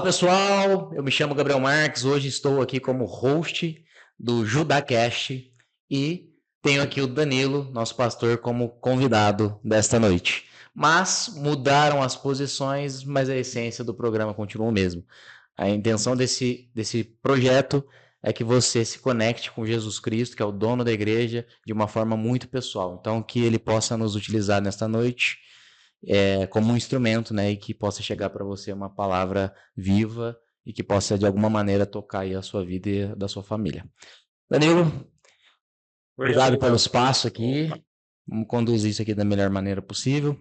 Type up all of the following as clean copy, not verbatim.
pessoal, eu me chamo Gabriel Marques, hoje estou aqui como host do JudaCast e tenho aqui o Danilo, nosso pastor, como convidado desta noite. Mas mudaram as posições, mas a essência do programa continua o mesmo. A intenção desse projeto é que você se conecte com Jesus Cristo, que é o dono da igreja, de uma forma muito pessoal. Então, que ele possa nos utilizar nesta noite como um instrumento, né, e que possa chegar para você uma palavra viva e que possa, de alguma maneira, tocar aí a sua vida e a da sua família. Danilo, obrigado pelo espaço aqui. Vamos conduzir isso aqui da melhor maneira possível.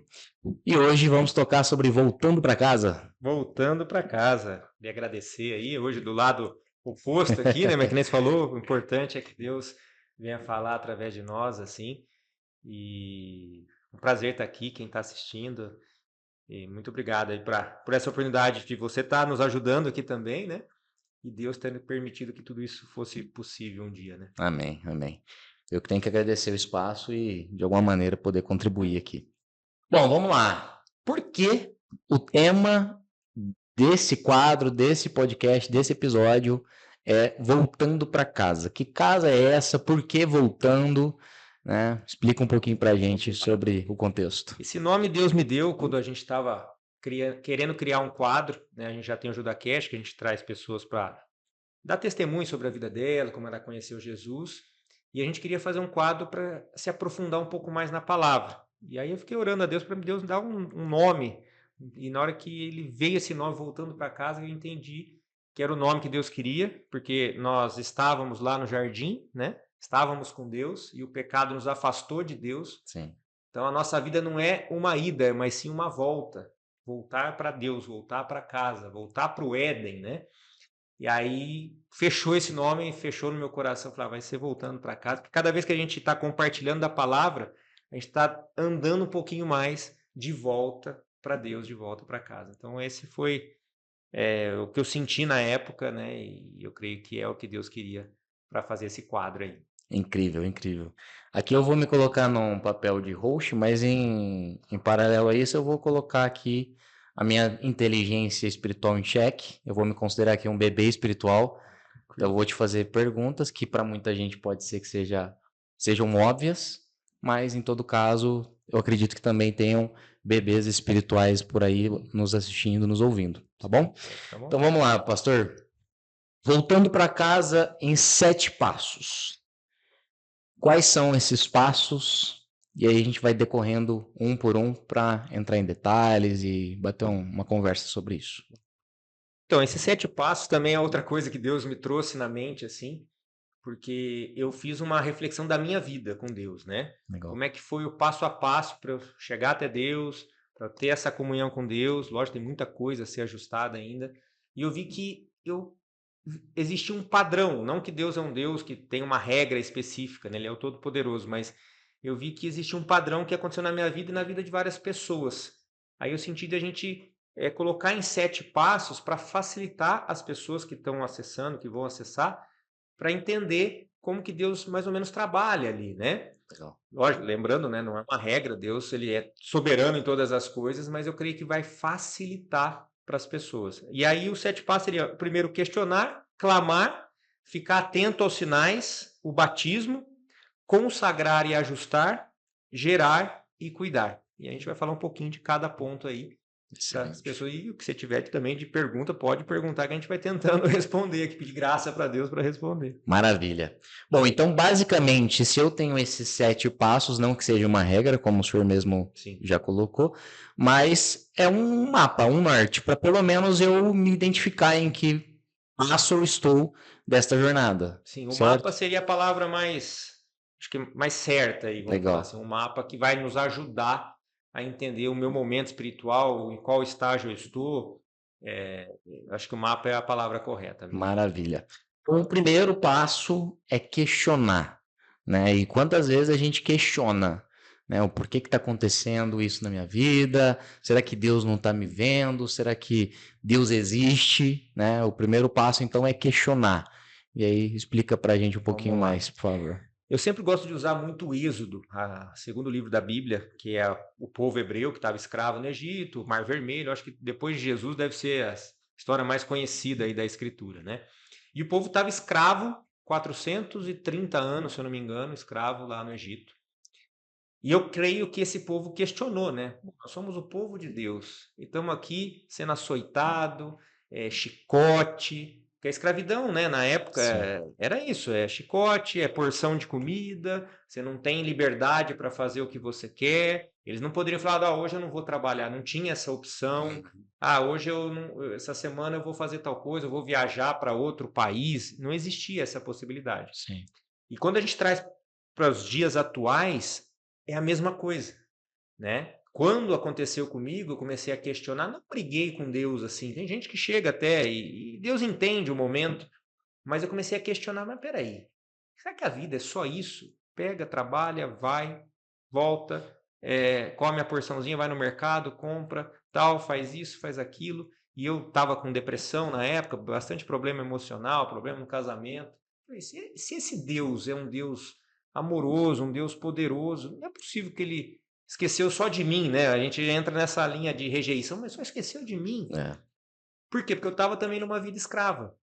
E hoje vamos tocar sobre voltando para casa. Voltando para casa. Queria agradecer aí, hoje do lado oposto aqui, né? Mas que nem você falou, o importante é que Deus venha falar através de nós, assim. E um prazer estar aqui, quem está assistindo. E muito obrigado aí por essa oportunidade de você estar nos ajudando aqui também, né? E Deus ter permitido que tudo isso fosse possível um dia, né? Amém, amém. Eu que tenho que agradecer o espaço e, de alguma maneira, poder contribuir aqui. Bom, vamos lá. Por que o tema desse quadro, desse podcast, desse episódio é voltando para casa? Que casa é essa? Por que voltando? Né? Explica um pouquinho para a gente sobre o contexto. Esse nome Deus me deu quando a gente estava querendo criar um quadro, né? A gente já tem o JudaCast, que a gente traz pessoas para dar testemunho sobre a vida dela, como ela conheceu Jesus. E a gente queria fazer um quadro para se aprofundar um pouco mais na palavra. E aí eu fiquei orando a Deus para Deus dar um nome. E na hora que ele veio esse nome voltando para casa, eu entendi que era o nome que Deus queria, porque nós estávamos lá no jardim, né? Estávamos com Deus e o pecado nos afastou de Deus. Sim. Então a nossa vida não é uma ida, mas sim uma volta. Voltar para Deus, voltar para casa, voltar para o Éden, né? E aí fechou esse nome, fechou no meu coração. Falei, vai ser voltando para casa. Porque cada vez que a gente está compartilhando da palavra, a gente está andando um pouquinho mais de volta para Deus, de volta para casa. Então esse foi o que eu senti na época, né? E eu creio que é o que Deus queria para fazer esse quadro aí. Incrível, incrível. Aqui eu vou me colocar num papel de host, mas em paralelo a isso eu vou colocar aqui a minha inteligência espiritual em xeque. Eu vou me considerar aqui um bebê espiritual. Então eu vou te fazer perguntas que para muita gente pode ser que sejam óbvias, mas em todo caso eu acredito que também tenham bebês espirituais por aí nos assistindo, nos ouvindo, tá bom? Tá bom? Então vamos lá, pastor. Voltando para casa em 7 passos. Quais são esses passos? E aí a gente vai decorrendo um por um para entrar em detalhes e bater uma conversa sobre isso. Então, esses 7 passos também é outra coisa que Deus me trouxe na mente, assim, porque eu fiz uma reflexão da minha vida com Deus, né? Legal. Como é que foi o passo a passo para eu chegar até Deus, para ter essa comunhão com Deus. Lógico, tem muita coisa a ser ajustada ainda. E eu vi que existia um padrão, não que Deus é um Deus que tem uma regra específica, né? Ele é o Todo-Poderoso, mas eu vi que existia um padrão que aconteceu na minha vida e na vida de várias pessoas. Aí eu senti de a gente colocar em 7 passos para facilitar as pessoas que estão acessando, que vão acessar, para entender como que Deus mais ou menos trabalha ali, né? Legal. Lógico, lembrando, né, não é uma regra, Deus ele é soberano em todas as coisas, mas eu creio que vai facilitar para as pessoas. E aí o 7 passos seria, primeiro, questionar, clamar, ficar atento aos sinais, o batismo, consagrar e ajustar, gerar e cuidar. E a gente vai falar um pouquinho de cada ponto aí para as pessoas. E o que você tiver também de pergunta, pode perguntar que a gente vai tentando responder aqui, pedir graça para Deus para responder. Maravilha. Bom, então basicamente, se eu tenho esses 7 passos, não que seja uma regra, como o senhor mesmo já colocou, mas é um mapa, um norte, para pelo menos eu me identificar em que passo eu estou desta jornada. Sim, o certo? mapa seria a palavra acho que mais certa aí, vamos falar assim, um mapa que vai nos ajudar a entender o meu momento espiritual, em qual estágio eu estou. Acho que o mapa é a palavra correta. Maravilha. Então, o primeiro passo é questionar, né? E quantas vezes a gente questiona, né? O porquê que está acontecendo isso na minha vida? Será que Deus não está me vendo? Será que Deus existe? Né? O primeiro passo, então, é questionar. E aí, explica para a gente um pouquinho mais, por favor. Eu sempre gosto de usar muito o Êxodo, segundo livro da Bíblia, que é o povo hebreu que estava escravo no Egito, o Mar Vermelho. Acho que depois de Jesus deve ser história mais conhecida aí da Escritura, né? E o povo estava escravo, 430 anos, se eu não me engano, escravo lá no Egito. E eu creio que esse povo questionou, né? Nós somos o povo de Deus e estamos aqui sendo açoitado, chicote. Porque a escravidão, né, na época Sim. era isso, é chicote, é porção de comida, você não tem liberdade para fazer o que você quer. Eles não poderiam falar, hoje eu não vou trabalhar, não tinha essa opção. Hoje essa semana eu vou fazer tal coisa, eu vou viajar para outro país. Não existia essa possibilidade. Sim. E quando a gente traz para os dias atuais, é a mesma coisa, né? Quando aconteceu comigo, eu comecei a questionar, não briguei com Deus assim, tem gente que chega até e Deus entende o momento, mas eu comecei a questionar, mas peraí, será que a vida é só isso? Pega, trabalha, vai, volta, come a porçãozinha, vai no mercado, compra, tal, faz isso, faz aquilo, e eu estava com depressão na época, bastante problema emocional, problema no casamento. Falei, se esse Deus é um Deus amoroso, um Deus poderoso, não é possível que ele esqueceu só de mim, né? A gente entra nessa linha de rejeição, mas só esqueceu de mim. É. Por quê? Porque eu estava também numa vida escrava.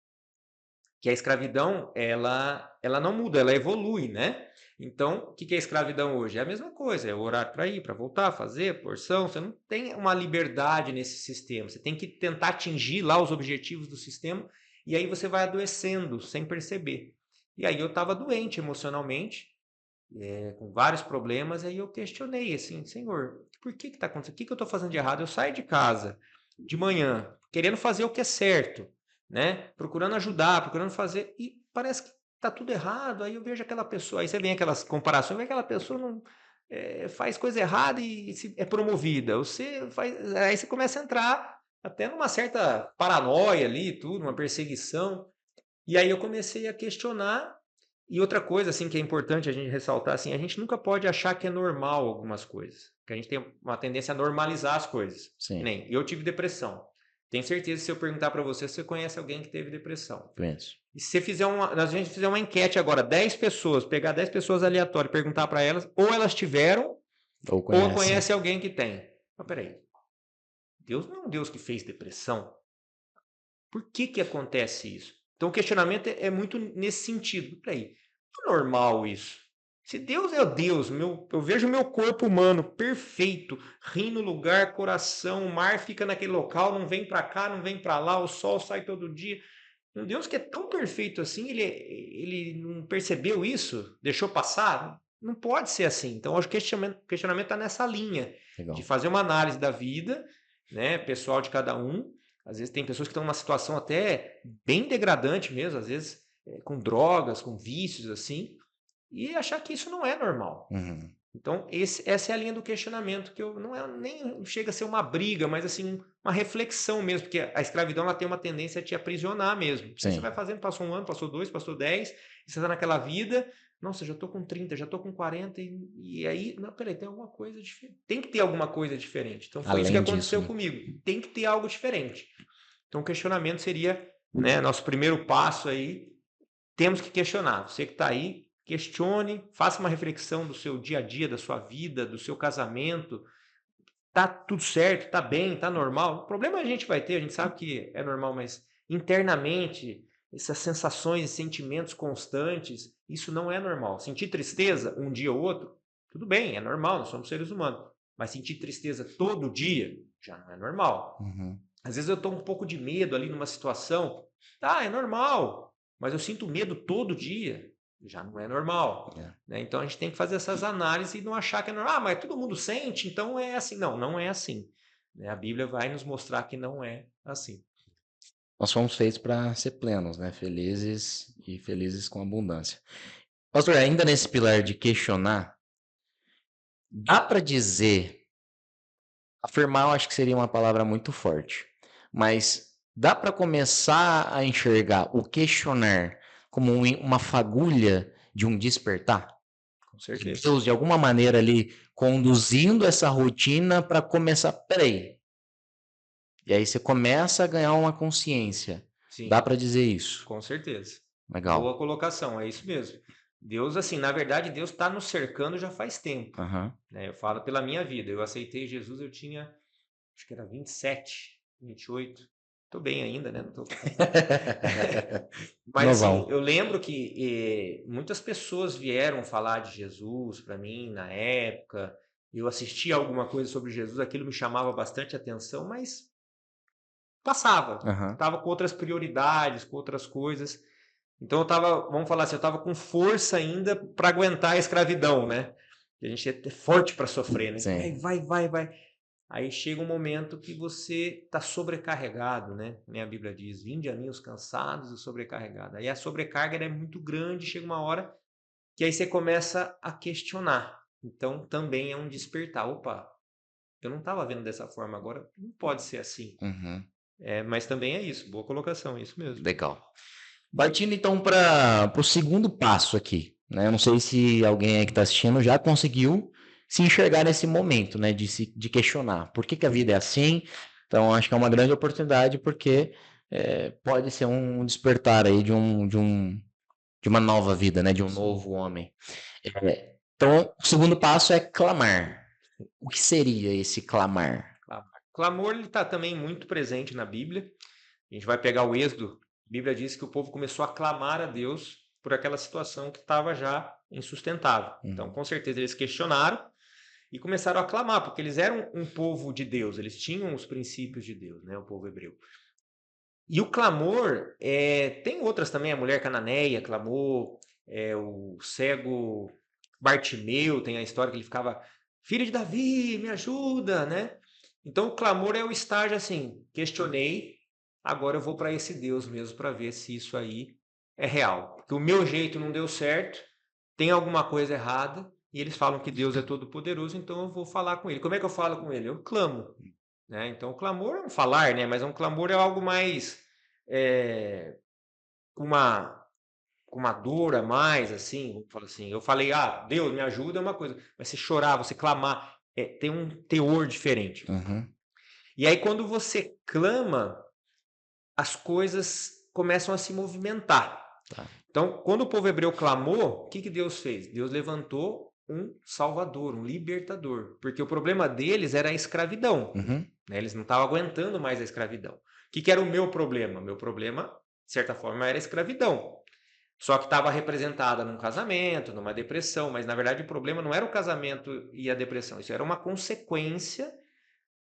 Que a escravidão, ela não muda, ela evolui, né? Então, o que é a escravidão hoje? É a mesma coisa, é o horário para ir, para voltar, fazer, porção. Você não tem uma liberdade nesse sistema. Você tem que tentar atingir lá os objetivos do sistema e aí você vai adoecendo sem perceber. E aí eu estava doente emocionalmente, com vários problemas, aí eu questionei assim, Senhor, por que está acontecendo? O que eu estou fazendo de errado? Eu saio de casa de manhã, querendo fazer o que é certo, né? Procurando ajudar, procurando fazer, e parece que está tudo errado. Aí eu vejo aquela pessoa, aí você vem aquelas comparações, vê aquela pessoa não faz coisa errada e é promovida. Você faz, aí você começa a entrar até numa certa paranoia ali, tudo, uma perseguição. E aí eu comecei a questionar. E outra coisa assim que é importante a gente ressaltar, assim, a gente nunca pode achar que é normal algumas coisas, que a gente tem uma tendência a normalizar as coisas. Sim. Nem eu tive depressão. Tenho certeza que se eu perguntar para você, você conhece alguém que teve depressão. Conheço. E se você fizer a gente fizer uma enquete agora, 10 pessoas, pegar 10 pessoas aleatórias e perguntar para elas, ou elas tiveram, Ou ou conhece. conhece alguém que tem. Mas peraí, Deus não é um Deus que fez depressão? Por que acontece isso? Então o questionamento é muito nesse sentido. Peraí, não é normal isso. Se Deus é o Deus, eu vejo o meu corpo humano perfeito, rim no lugar, coração, o mar fica naquele local, não vem para cá, não vem para lá, o sol sai todo dia. Um Deus que é tão perfeito assim, ele não percebeu isso? Deixou passar? Não pode ser assim. Então, acho que o questionamento está nessa linha Legal. de fazer uma análise da vida, né, pessoal de cada um. Às vezes tem pessoas que estão numa situação até bem degradante mesmo, às vezes com drogas, com vícios assim, e achar que isso não é normal. Uhum. Então, essa é a linha do questionamento, que nem chega a ser uma briga, mas assim, uma reflexão mesmo, porque a escravidão ela tem uma tendência a te aprisionar mesmo. Aí você vai fazendo, passou 1 ano, passou 2, passou 10, e você está naquela vida, nossa, já estou com 30, já estou com 40, e aí, não, peraí, tem alguma coisa diferente. Tem que ter alguma coisa diferente. Então, foi isso que aconteceu comigo. Tem que ter algo diferente. Então, o questionamento seria, né, nosso primeiro passo aí, temos que questionar. Você que está aí, questione, faça uma reflexão do seu dia a dia, da sua vida, do seu casamento. Tá tudo certo, tá bem, tá normal. O problema a gente vai ter, a gente sabe que é normal, mas internamente, essas sensações e sentimentos constantes, isso não é normal. Sentir tristeza um dia ou outro, tudo bem, é normal, nós somos seres humanos. Mas sentir tristeza todo dia já não é normal. Uhum. Às vezes eu estou um pouco de medo ali numa situação, tá, é normal, mas eu sinto medo todo dia, já não é normal. Né? Então a gente tem que fazer essas análises e não achar que é normal. Mas todo mundo sente, então é assim. Não, não é assim. Né? A Bíblia vai nos mostrar que não é assim. Nós fomos feitos para ser plenos, né? Felizes e felizes com abundância. Pastor, ainda nesse pilar de questionar, dá para dizer, afirmar eu acho que seria uma palavra muito forte, mas dá para começar a enxergar o questionar como uma fagulha de um despertar? Com certeza. Deus, de alguma maneira, ali, conduzindo essa rotina para começar. Peraí. E aí você começa a ganhar uma consciência. Sim, Dá para dizer isso? com certeza. Legal. Boa colocação, é isso mesmo. Deus, assim, na verdade, Deus está nos cercando já faz tempo. Uhum. Né? Eu falo pela minha vida. Eu aceitei Jesus, eu tinha, acho que era 27, 28. Tô bem ainda, né? Não tô... Mas assim, eu lembro que muitas pessoas vieram falar de Jesus para mim na época. Eu assisti alguma coisa sobre Jesus, aquilo me chamava bastante atenção, mas passava. Tava com outras prioridades, com outras coisas. Então eu tava, vamos falar assim, eu tava com força ainda para aguentar a escravidão, né? A gente é forte para sofrer, né? Sim. Vai. Aí chega um momento que você está sobrecarregado, né? Minha Bíblia diz: vinde a mim os cansados e sobrecarregados. Aí a sobrecarga é muito grande, chega uma hora que aí você começa a questionar. Então também é um despertar. Opa, eu não estava vendo dessa forma, agora não pode ser assim. Mas também é isso, boa colocação, é isso mesmo. Legal. Partindo então para o segundo passo aqui, né? Eu não sei se alguém aí que está assistindo já conseguiu se enxergar nesse momento, né? De questionar por que a vida é assim. Então, acho que é uma grande oportunidade porque pode ser um despertar aí de uma nova vida, né? De um novo homem. Então, o segundo passo é clamar. O que seria esse clamar? Clamor ele está também muito presente na Bíblia. A gente vai pegar o Êxodo. A Bíblia diz que o povo começou a clamar a Deus por aquela situação que estava já insustentável. Então, com certeza, eles questionaram e começaram a clamar, porque eles eram um povo de Deus, eles tinham os princípios de Deus, né, o povo hebreu. E o clamor, tem outras também, a mulher cananeia clamou, o cego Bartimeu, tem a história que ele ficava, filho de Davi, me ajuda, né? Então o clamor é o estágio assim, questionei, agora eu vou para esse Deus mesmo para ver se isso aí é real. Porque o meu jeito não deu certo, tem alguma coisa errada, e eles falam que Deus é todo poderoso, então eu vou falar com ele. Como é que eu falo com ele? Eu clamo. Né? Então o clamor é um falar, né? Mas um clamor é algo mais uma dor a mais, assim, vamos falar assim. Eu falei, Deus me ajuda é uma coisa, mas você chorar, você clamar, tem um teor diferente. E aí quando você clama, as coisas começam a se movimentar. Então, quando o povo hebreu clamou, o que Deus fez? Deus levantou um salvador, um libertador, porque o problema deles era a escravidão. Né? Eles não estavam aguentando mais a escravidão. O que era o meu problema? Meu problema, de certa forma, era a escravidão. Só que estava representada num casamento, numa depressão, mas na verdade o problema não era o casamento e a depressão, isso era uma consequência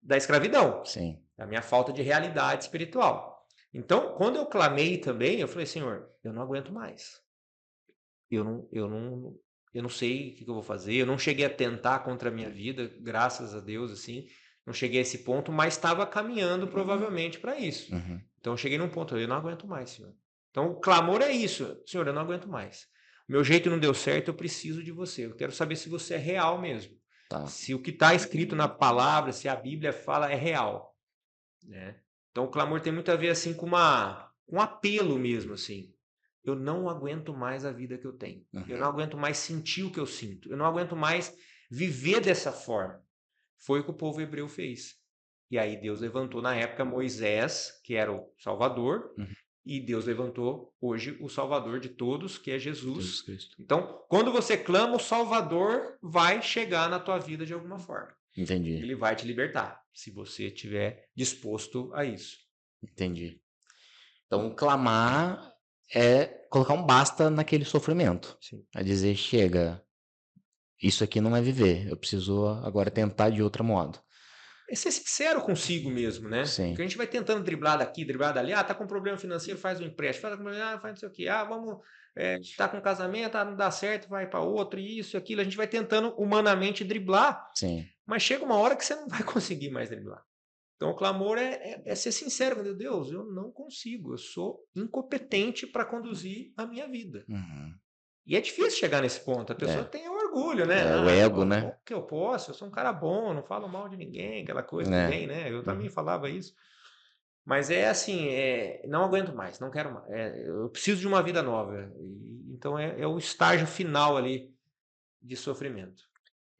da escravidão, Sim. da minha falta de realidade espiritual. Então, quando eu clamei também, eu falei, Senhor, eu não aguento mais. Eu não sei o que eu vou fazer, eu não cheguei a tentar contra a minha vida, graças a Deus, assim, não cheguei a esse ponto, mas estava caminhando provavelmente para isso. Então eu cheguei num ponto, eu não aguento mais, Senhor. Então o clamor é isso, Senhor, eu não aguento mais. Meu jeito não deu certo, eu preciso de você. Eu quero saber se você é real mesmo. Se o que está escrito na palavra, se a Bíblia fala, é real. Né? Então o clamor tem muito a ver assim com um apelo mesmo, assim. Eu não aguento mais a vida que eu tenho. Eu não aguento mais sentir o que eu sinto. Eu não aguento mais viver dessa forma. Foi o que o povo hebreu fez. E aí Deus levantou na época Moisés, que era o Salvador, e Deus levantou hoje o Salvador de todos, que é Jesus. Então, quando você clama, o Salvador vai chegar na tua vida de alguma forma. Entendi. Ele vai te libertar, se você estiver disposto a isso. Entendi. Então, clamar é colocar um basta naquele sofrimento. Sim. É dizer, chega, isso aqui não é viver, eu preciso agora tentar de outro modo. É ser sincero consigo mesmo, né? Sim. Porque a gente vai tentando driblar daqui, driblar dali. Tá com problema financeiro, faz um empréstimo. Faz não sei o quê. Vamos... tá com casamento, não dá certo, vai para outro, isso e aquilo. A gente vai tentando humanamente driblar. Sim. Mas chega uma hora que você não vai conseguir mais driblar. Então o clamor é ser sincero com Deus. Eu não consigo, eu sou incompetente para conduzir a minha vida. E é difícil chegar nesse ponto. A pessoa tem orgulho, né? O ego, né? O que eu posso? Eu sou um cara bom, não falo mal de ninguém, aquela coisa também, né? Eu também falava isso. Mas é assim, não aguento mais, não quero mais. Eu preciso de uma vida nova. Então é o estágio final ali de sofrimento.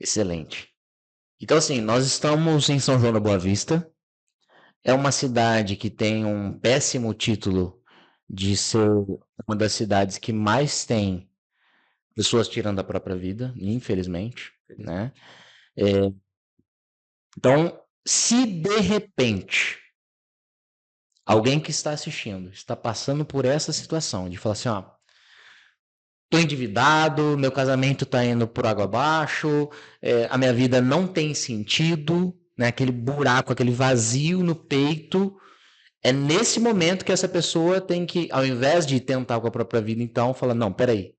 Excelente. Então, assim, nós estamos em São João da Boa Vista. É uma cidade que tem um péssimo título de ser uma das cidades que mais tem pessoas tirando a própria vida, infelizmente, né? Então, se de repente alguém que está assistindo, está passando por essa situação de falar assim, ó, tô endividado, meu casamento tá indo por água abaixo, a minha vida não tem sentido, né? Aquele buraco, aquele vazio no peito. É nesse momento que essa pessoa tem que, ao invés de tentar com a própria vida, então, falar, não, peraí,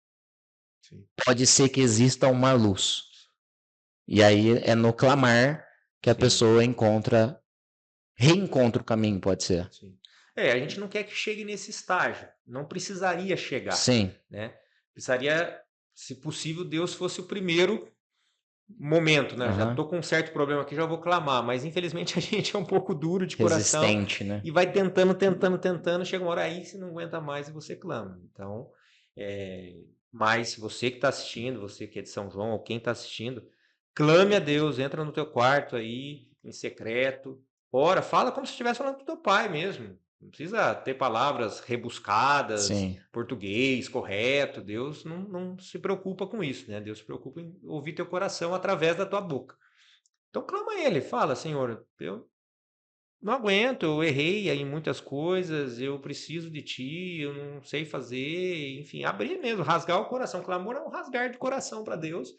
Sim. pode ser que exista uma luz. E aí é no clamar que a Sim. pessoa reencontra o caminho, pode ser. Sim. A gente não quer que chegue nesse estágio. Não precisaria chegar. Sim. Né? Precisaria, se possível, Deus fosse o primeiro momento, né? Já tô com um certo problema aqui, já vou clamar, mas infelizmente a gente é um pouco duro de coração. Resistente, né? E vai tentando, chega uma hora aí, se não aguenta mais e você clama. Então, mas você que está assistindo, você que é de São João, ou quem está assistindo, clame a Deus, entra no teu quarto aí, em secreto, ora, fala como se estivesse falando com teu pai mesmo. Não precisa ter palavras rebuscadas, Sim. português correto. Deus não se preocupa com isso, né? Deus se preocupa em ouvir teu coração através da tua boca. Então clama a Ele, fala, Senhor, eu não aguento, eu errei em muitas coisas, eu preciso de Ti, eu não sei fazer, enfim, abrir mesmo, rasgar o coração. Clamor é um rasgar de coração para Deus,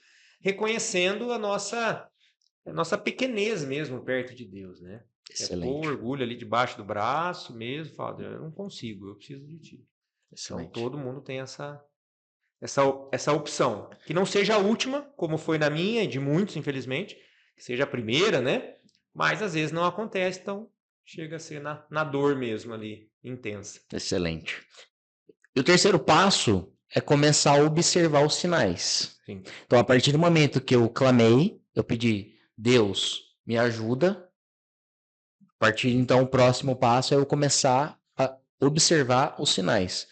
reconhecendo a nossa pequenez mesmo perto de Deus, né? Excelente. Pôr o orgulho ali debaixo do braço mesmo, falar, eu não consigo, eu preciso de Ti. Excelente. Então todo mundo tem essa opção. Que não seja a última, como foi na minha e de muitos, infelizmente, que seja a primeira, né? Mas às vezes não acontece, então chega a ser na dor mesmo ali, intensa. Excelente. E o terceiro passo é começar a observar os sinais. Sim. Então, a partir do momento que eu clamei, eu pedi, Deus, me ajuda. A partir então, o próximo passo é eu começar a observar os sinais.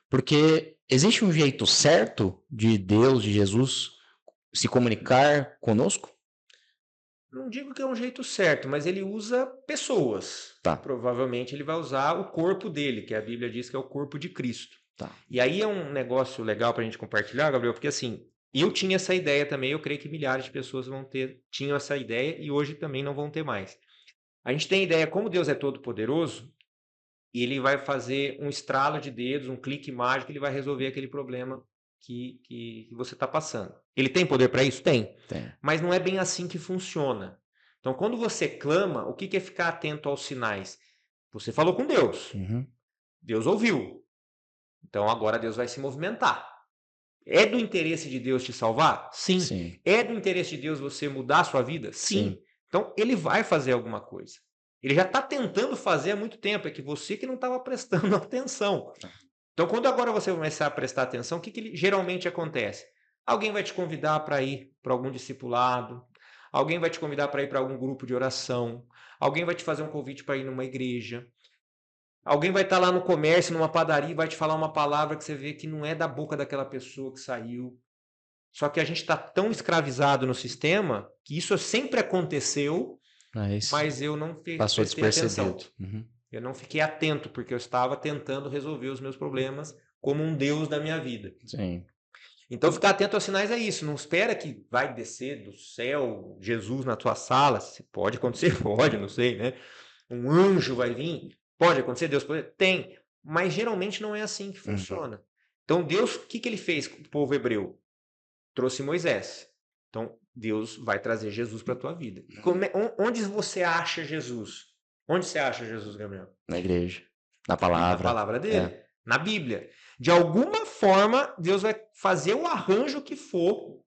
Porque existe um jeito certo de Deus, de Jesus, se comunicar conosco? Não digo que é um jeito certo, mas ele usa pessoas. Tá. Provavelmente ele vai usar o corpo dele, que a Bíblia diz que é o corpo de Cristo. Tá. E aí é um negócio legal para a gente compartilhar, Gabriel, porque assim, eu tinha essa ideia também, eu creio que milhares de pessoas tinham essa ideia e hoje também não vão ter mais. A gente tem a ideia, como Deus é todo poderoso, e ele vai fazer um estralo de dedos, um clique mágico, ele vai resolver aquele problema que você está passando. Ele tem poder para isso? Tem. Mas não é bem assim que funciona. Então, quando você clama, o que é ficar atento aos sinais? Você falou com Deus. Uhum. Deus ouviu. Então, agora Deus vai se movimentar. É do interesse de Deus te salvar? Sim. Sim. É do interesse de Deus você mudar a sua vida? Sim. Então, ele vai fazer alguma coisa. Ele já está tentando fazer há muito tempo, é que você que não estava prestando atenção. Então, quando agora você começar a prestar atenção, o que geralmente acontece? Alguém vai te convidar para ir para algum discipulado, alguém vai te convidar para ir para algum grupo de oração, alguém vai te fazer um convite para ir numa igreja, alguém vai estar lá no comércio, numa padaria, e vai te falar uma palavra que você vê que não é da boca daquela pessoa que saiu. Só que a gente está tão escravizado no sistema que isso sempre aconteceu, mas eu não passou prestei atenção. Uhum. Eu não fiquei atento, porque eu estava tentando resolver os meus problemas como um Deus da minha vida. Sim. Então, ficar atento aos sinais é isso. Não espera que vai descer do céu Jesus na tua sala. Pode acontecer? Pode, não sei, né? Um anjo vai vir? Pode acontecer? Deus pode? Tem. Mas geralmente não é assim que funciona. Uhum. Então, Deus, o que ele fez com o povo hebreu? Trouxe Moisés. Então, Deus vai trazer Jesus para a tua vida. Onde você acha Jesus? Onde você acha Jesus, Gabriel? Na igreja. Na palavra. Na palavra dele. Na Bíblia. De alguma forma, Deus vai fazer o arranjo que for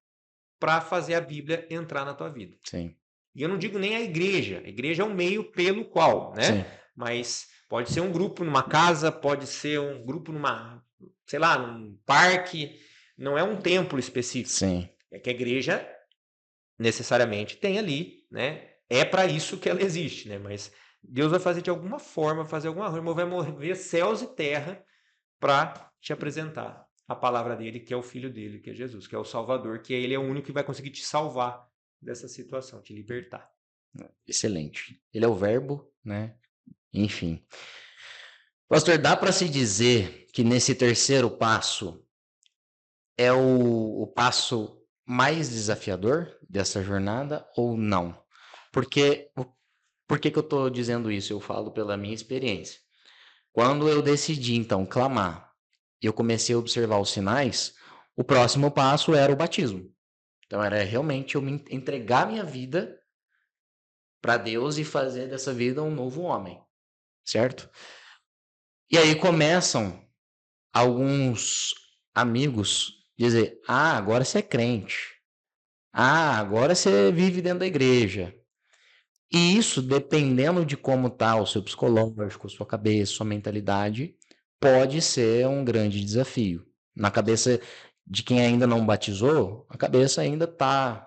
para fazer a Bíblia entrar na tua vida. Sim. E eu não digo nem a igreja. A igreja é um meio pelo qual, né? Sim. Mas pode ser um grupo numa casa, pode ser um grupo sei lá, num parque. Não é um templo específico. Sim. É que a igreja necessariamente tem ali, né? É para isso que ela existe, né? Mas Deus vai fazer de alguma forma, vai mover céus e terra para te apresentar a palavra dele, que é o filho dele, que é Jesus, que é o Salvador, que ele é o único que vai conseguir te salvar dessa situação, te libertar. Excelente. Ele é o verbo, né? Enfim. Pastor, dá para se dizer que nesse terceiro passo é o passo mais desafiador dessa jornada ou não? Por que eu estou dizendo isso? Eu falo pela minha experiência. Quando eu decidi, então, clamar, eu comecei a observar os sinais, o próximo passo era o batismo. Então, era realmente eu me entregar minha vida para Deus e fazer dessa vida um novo homem, certo? E aí começam alguns amigos dizer: ah, agora você é crente. Ah, agora você vive dentro da igreja. E isso, dependendo de como está o seu psicológico, sua cabeça, sua mentalidade, pode ser um grande desafio. Na cabeça de quem ainda não batizou, a cabeça ainda está,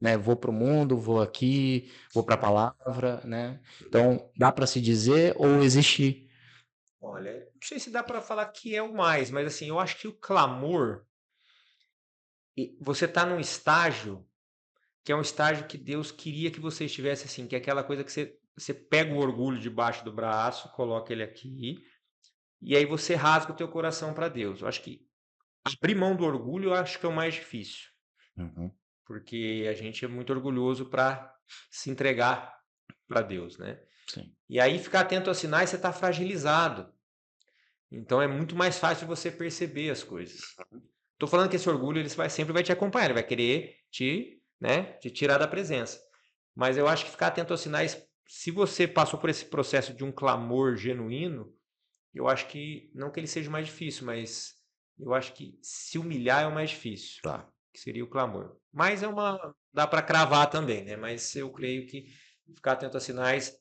né? Vou para o mundo, vou aqui, vou para a palavra, né? Então, dá para se dizer ou existe. Olha, não sei se dá para falar que é o mais, mas assim, eu acho que o clamor, você está num estágio que é um estágio que Deus queria que você estivesse assim, que é aquela coisa que você pega o orgulho debaixo do braço, coloca ele aqui, e aí você rasga o teu coração para Deus. Eu acho que abrir mão do orgulho, eu acho que é o mais difícil, Uhum, porque a gente é muito orgulhoso para se entregar para Deus, né? sim. E aí ficar atento aos sinais, você está fragilizado. Então é muito mais fácil você perceber as coisas. Tô falando que esse orgulho sempre vai te acompanhar, ele vai querer te tirar da presença. Mas eu acho que ficar atento aos sinais, se você passou por esse processo de um clamor genuíno, eu acho que, não que ele seja mais difícil, mas eu acho que se humilhar é o mais difícil, Tá. que seria o clamor. Mas dá para cravar também, né? Mas eu creio que ficar atento aos sinais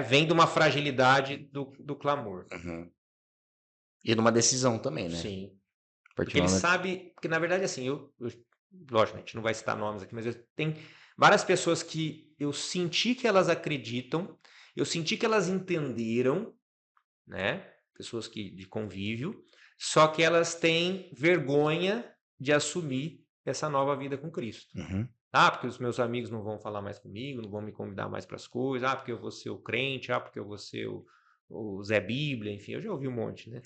vem de uma fragilidade do clamor. Uhum. E numa decisão também, né? Sim. A partir Porque do ele momento. sabe, porque na verdade assim, lógico, a gente não vai citar nomes aqui, mas tem várias pessoas que eu senti que elas acreditam, eu senti que elas entenderam, né? Pessoas de convívio, só que elas têm vergonha de assumir essa nova vida com Cristo. Uhum. Ah, porque os meus amigos não vão falar mais comigo, não vão me convidar mais para as coisas, ah, porque eu vou ser o crente, ah, porque eu vou ser o Zé Bíblia, enfim, eu já ouvi um monte, né?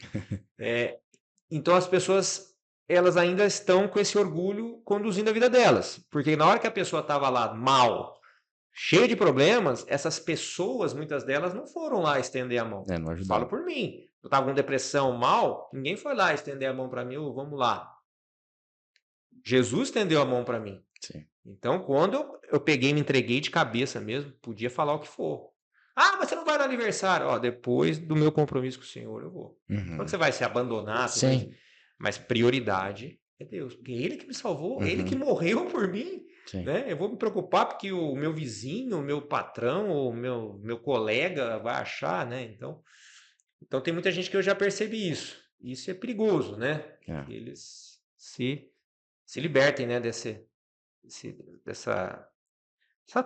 Então as pessoas, elas ainda estão com esse orgulho conduzindo a vida delas, porque na hora que a pessoa estava lá mal, cheia de problemas, essas pessoas, muitas delas, não foram lá estender a mão. Não Falo ajudaram. por mim. Eu estava com depressão mal, ninguém foi lá estender a mão para mim, vamos lá. Jesus estendeu a mão para mim. Sim. Então, quando eu peguei e me entreguei de cabeça mesmo, podia falar o que for. Ah, mas você não vai no aniversário. Ó, depois do meu compromisso com o Senhor, eu vou. Uhum. Quando você vai se abandonar, Sim. mas prioridade é Deus. Porque é Ele que me salvou, Ele que morreu por mim. Sim. Né? Eu vou me preocupar porque o meu vizinho, o meu patrão, o meu colega vai achar, né? Então tem muita gente que eu já percebi isso. Isso é perigoso, né? É. Que eles se libertem, né? Dessa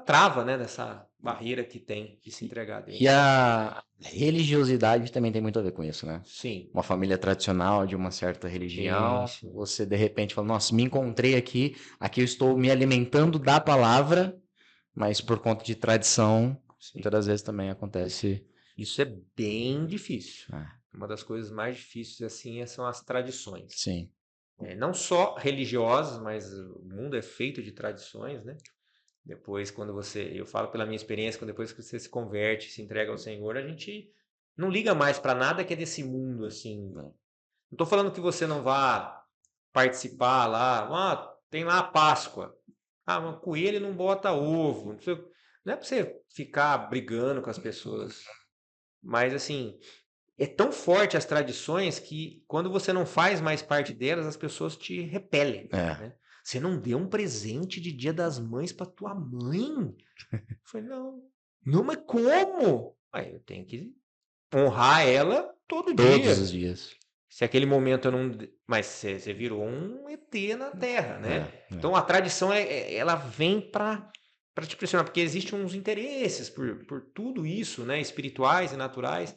trava, né? Dessa barreira que tem de se entregar a Deus. E a religiosidade também tem muito a ver com isso, né? Sim. Uma família tradicional de uma certa religião, Sim. você de repente fala, nossa, me encontrei aqui eu estou me alimentando da palavra, mas por conta de tradição, muitas das vezes também acontece. Isso é bem difícil. É. Uma das coisas mais difíceis assim são as tradições. Sim. Não só religiosas, mas o mundo é feito de tradições, né? Depois, eu falo pela minha experiência, quando depois que você se converte, se entrega ao Senhor, a gente não liga mais para nada que é desse mundo, assim. Não estou falando que você não vá participar lá, tem lá a Páscoa. Ah, mas coelho não bota ovo. Não é para você ficar brigando com as pessoas. Mas, assim, é tão forte as tradições que quando você não faz mais parte delas, as pessoas te repelem. É. Né? Você não deu um presente de Dia das Mães para tua mãe? Eu falei, não, mas como? Aí eu tenho que honrar ela todo dia. Todos os dias. Se aquele momento eu não. Mas você virou um ET na Terra, né? Então a tradição ela vem para te pressionar, porque existem uns interesses por tudo isso, né? Espirituais e naturais.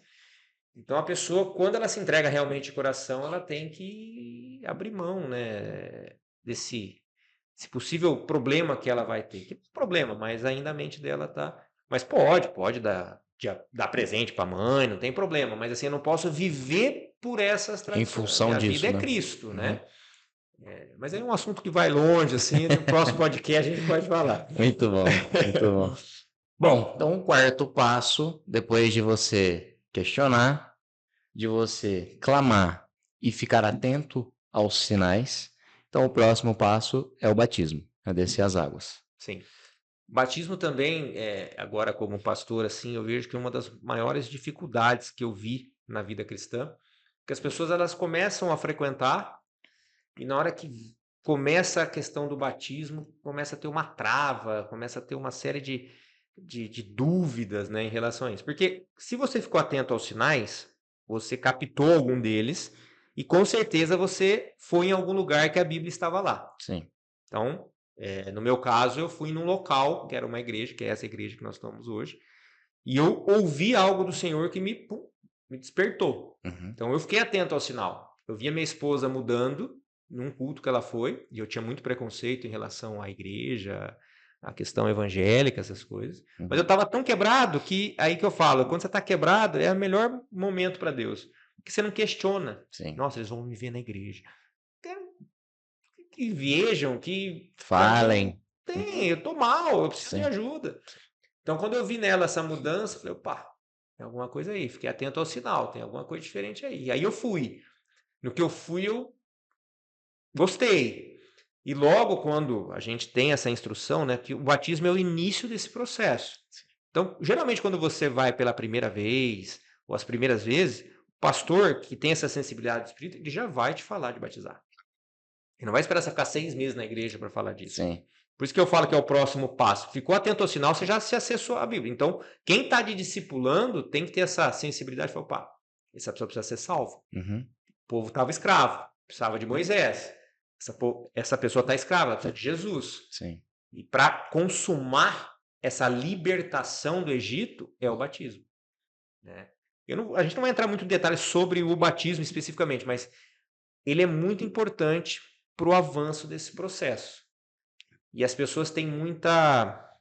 Então a pessoa, quando ela se entrega realmente de coração, ela tem que abrir mão, né? Desse possível problema que ela vai ter. Que problema, mas ainda a mente dela tá. Mas pode dar presente para a mãe, não tem problema. Mas assim, eu não posso viver por essas tradições. Em função Minha disso, vida é né? Cristo, né? Mas é um assunto que vai longe, assim. No próximo podcast a gente pode falar. Muito bom, muito bom. Bom, então o quarto passo, depois de você questionar, de você clamar e ficar atento aos sinais, então o próximo passo é o batismo, é descer as águas. Sim. Batismo também, agora como pastor, assim, eu vejo que uma das maiores dificuldades que eu vi na vida cristã, que as pessoas elas começam a frequentar e na hora que começa a questão do batismo, começa a ter uma trava, começa a ter uma série de dúvidas, né, em relação a isso. Porque se você ficou atento aos sinais, você captou algum deles e com certeza você foi em algum lugar que a Bíblia estava lá. Sim. Então, no meu caso, eu fui num local, que era uma igreja, que é essa igreja que nós estamos hoje, e eu ouvi algo do Senhor que me despertou. Uhum. Então, eu fiquei atento ao sinal. Eu vi a minha esposa mudando num culto que ela foi, e eu tinha muito preconceito em relação à igreja, à questão evangélica, essas coisas. Mas eu estava tão quebrado que, aí que eu falo, quando você está quebrado, é o melhor momento para Deus. Porque você não questiona. Sim. Nossa, eles vão me ver na igreja. Que vejam, que falem. Eu tô mal, eu preciso Sim. de ajuda. Então, quando eu vi nela essa mudança, eu falei, opa, tem alguma coisa aí. Fiquei atento ao sinal, tem alguma coisa diferente aí. E aí eu fui. No que eu fui, eu gostei. E logo quando a gente tem essa instrução, né, que o batismo é o início desse processo. Então, geralmente quando você vai pela primeira vez, ou as primeiras vezes, o pastor que tem essa sensibilidade do espírito, ele já vai te falar de batizar. Ele não vai esperar você ficar 6 meses na igreja para falar disso. Sim. Por isso que eu falo que é o próximo passo. Ficou atento ao sinal, você já se acessou à Bíblia. Então, quem está te discipulando tem que ter essa sensibilidade. Falar, opa, essa pessoa precisa ser salva. Uhum. O povo estava escravo, precisava de Moisés. Essa pessoa está escrava, ela precisa de Jesus. Sim. E para consumar essa libertação do Egito é o batismo. Né? A gente não vai entrar muito em detalhes sobre o batismo especificamente, mas ele é muito importante para o avanço desse processo. E as pessoas têm muita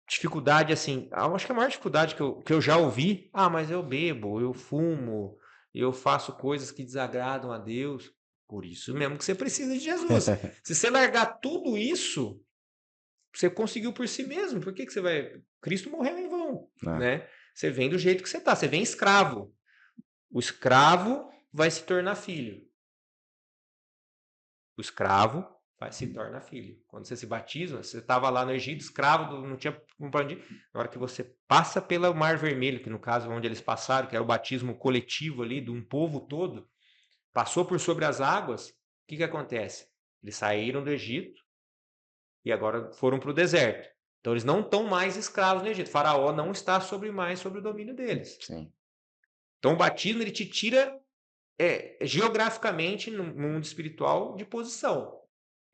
dificuldade, assim, eu acho que a maior dificuldade que eu já ouvi, mas eu bebo, eu fumo, eu faço coisas que desagradam a Deus. Por isso mesmo que você precisa de Jesus. Se você largar tudo isso, você conseguiu por si mesmo. Por que você vai... Cristo morreu em vão, né? Você vem do jeito que você está, você vem escravo. O escravo vai se tornar filho. O escravo se torna filho. Quando você se batiza, você estava lá no Egito, escravo, não tinha para onde ir. Na hora que você passa pelo Mar Vermelho, que no caso onde eles passaram, que era o batismo coletivo ali de um povo todo, passou por sobre as águas, o que acontece? Eles saíram do Egito e agora foram para o deserto. Então eles não estão mais escravos no Egito. O faraó não está mais sobre o domínio deles. Sim. Então o batismo ele te tira geograficamente no mundo espiritual de posição.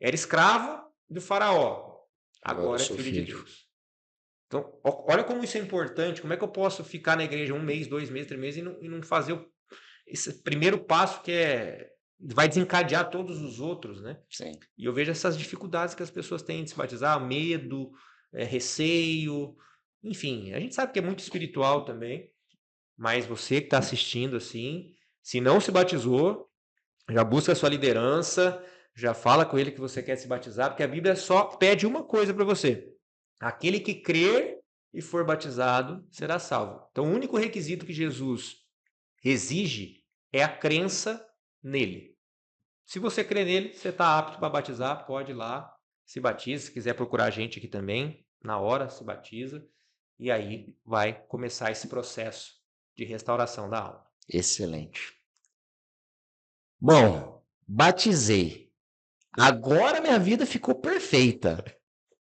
Era escravo do faraó. Agora é filho de Deus. Então, olha como isso é importante. Como é que eu posso ficar na igreja 1 mês, 2 meses, 3 meses e não fazer esse primeiro passo que vai desencadear todos os outros, né? Sim. E eu vejo essas dificuldades que as pessoas têm de se batizar, medo, receio, enfim. A gente sabe que é muito espiritual também, mas você que está assistindo assim, se não se batizou, já busca a sua liderança, já fala com ele que você quer se batizar, porque a Bíblia só pede uma coisa para você. Aquele que crer e for batizado será salvo. Então, o único requisito que Jesus exige é a crença nele. Se você crê nele, você está apto para batizar, pode ir lá, se batiza. Se quiser procurar a gente aqui também, na hora se batiza. E aí vai começar esse processo de restauração da alma. Excelente. Bom, batizei. Agora minha vida ficou perfeita.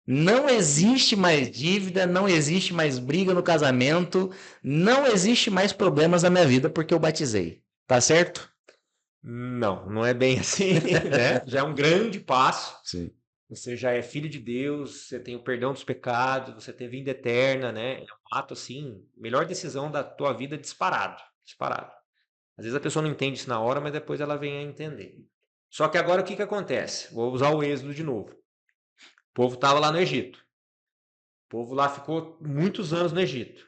Não existe mais dívida, não existe mais briga no casamento, não existe mais problemas na minha vida porque eu batizei. Tá certo? Não é bem assim, né? Já é um grande passo. Sim. Você já é filho de Deus, você tem o perdão dos pecados, você tem vida eterna, né? É um ato, assim, melhor decisão da tua vida disparado. Às vezes a pessoa não entende isso na hora, mas depois ela vem a entender. Só que agora o que acontece? Vou usar o Êxodo de novo. O povo estava lá no Egito. O povo lá ficou muitos anos no Egito.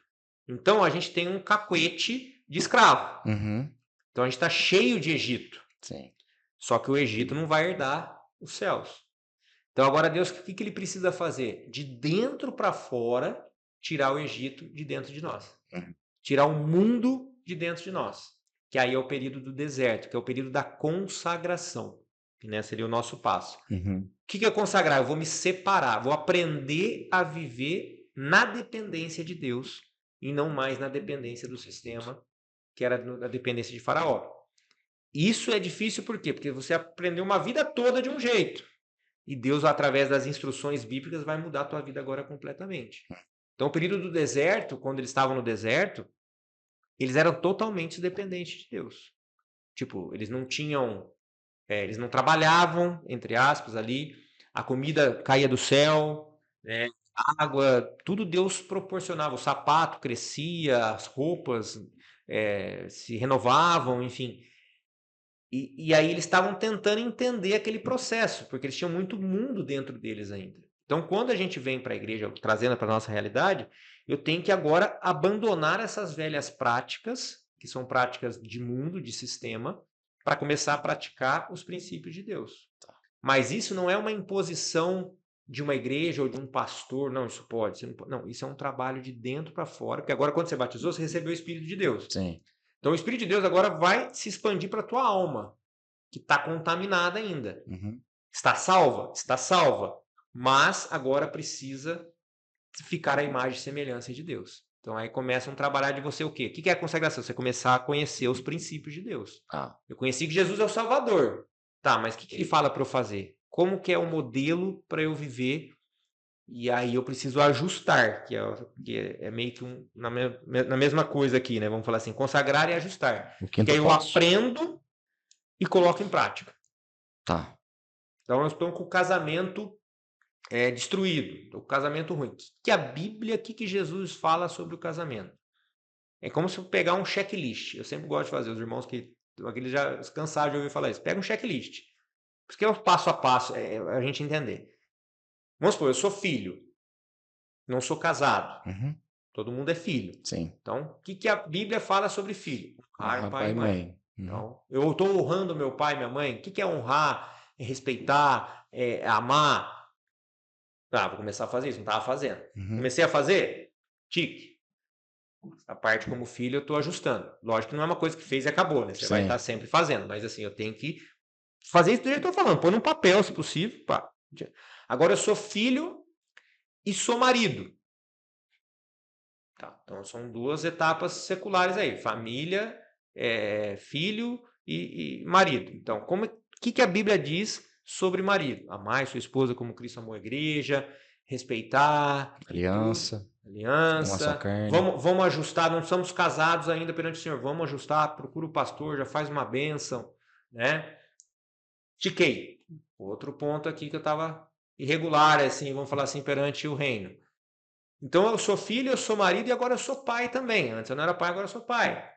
Então a gente tem um cacuete de escravo. Uhum. Então a gente está cheio de Egito. Sim. Só que o Egito não vai herdar os céus. Então agora Deus, o que ele precisa fazer? De dentro para fora, tirar o Egito de dentro de nós. Uhum. Tirar o mundo de dentro de nós. que aí é o período do deserto, que é o período da consagração, que né, seria o nosso passo. Uhum. O que é consagrar? Eu vou me separar, vou aprender a viver na dependência de Deus e não mais na dependência do sistema, que era a dependência de Faraó. Isso é difícil por quê? Porque você aprendeu uma vida toda de um jeito. E Deus, através das instruções bíblicas, vai mudar a tua vida agora completamente. Então, o período do deserto, quando eles estavam no deserto, eles eram totalmente dependentes de Deus. Tipo, eles não tinham... eles não trabalhavam, entre aspas, ali. A comida caía do céu, né? Água, tudo Deus proporcionava. O sapato crescia, as roupas se renovavam, enfim. E aí eles estavam tentando entender aquele processo, porque eles tinham muito mundo dentro deles ainda. Então, quando a gente vem para a igreja, trazendo para a nossa realidade, eu tenho que agora abandonar essas velhas práticas, que são práticas de mundo, de sistema, para começar a praticar os princípios de Deus. Mas isso não é uma imposição de uma igreja ou de um pastor, não, isso pode, não, isso é um trabalho de dentro para fora, porque agora quando você batizou, você recebeu o Espírito de Deus. Sim. Então o Espírito de Deus agora vai se expandir para a tua alma, que está contaminada ainda. Uhum. Está salva? Está salva. Mas agora precisa ficar a imagem e semelhança de Deus. Então aí começa um trabalhar de você o quê? O que é a consagração? Você começar a conhecer os princípios de Deus. Eu conheci que Jesus é o Salvador. Tá, mas o que ele fala para eu fazer? Como que é o modelo para eu viver? E aí eu preciso ajustar, que é meio que na mesma coisa aqui, né? Vamos falar assim, consagrar e ajustar. Que aí eu aprendo e coloco em prática. Tá. Então eu estou com o casamento destruído, o casamento ruim. Que a Bíblia, o que Jesus fala sobre o casamento? É como se eu pegar um checklist. Eu sempre gosto de fazer, os irmãos que eles já cansaram de ouvir falar isso. Pega um checklist. Porque é o passo a passo, a gente entender. Vamos supor, eu sou filho, não sou casado. Uhum. Todo mundo é filho. Sim. Então, o que a Bíblia fala sobre filho? Honrar pai e mãe. Uhum. Então, eu estou honrando meu pai e minha mãe. O que é honrar? É respeitar? É amar? Vou começar a fazer isso. Não estava fazendo. Uhum. Comecei a fazer? Tique. A parte como filho eu estou ajustando. Lógico que não é uma coisa que fez e acabou, né? Você vai estar sempre fazendo. Mas assim, eu tenho que fazer isso do jeito que eu estou falando. Pôr num papel, se possível. Pá. Agora eu sou filho e sou marido. Tá, então são duas etapas seculares aí. Família, filho e marido. Então, o que a Bíblia diz sobre marido? Amar sua esposa como Cristo amou a igreja, respeitar. Aliança. Vamos ajustar, não somos casados ainda perante o Senhor. Vamos ajustar, procura o pastor, já faz uma bênção, né? Tiquei. Outro ponto aqui que eu estava irregular, assim, vamos falar assim, perante o reino. Então eu sou filho, eu sou marido e agora eu sou pai também. Antes eu não era pai, agora eu sou pai.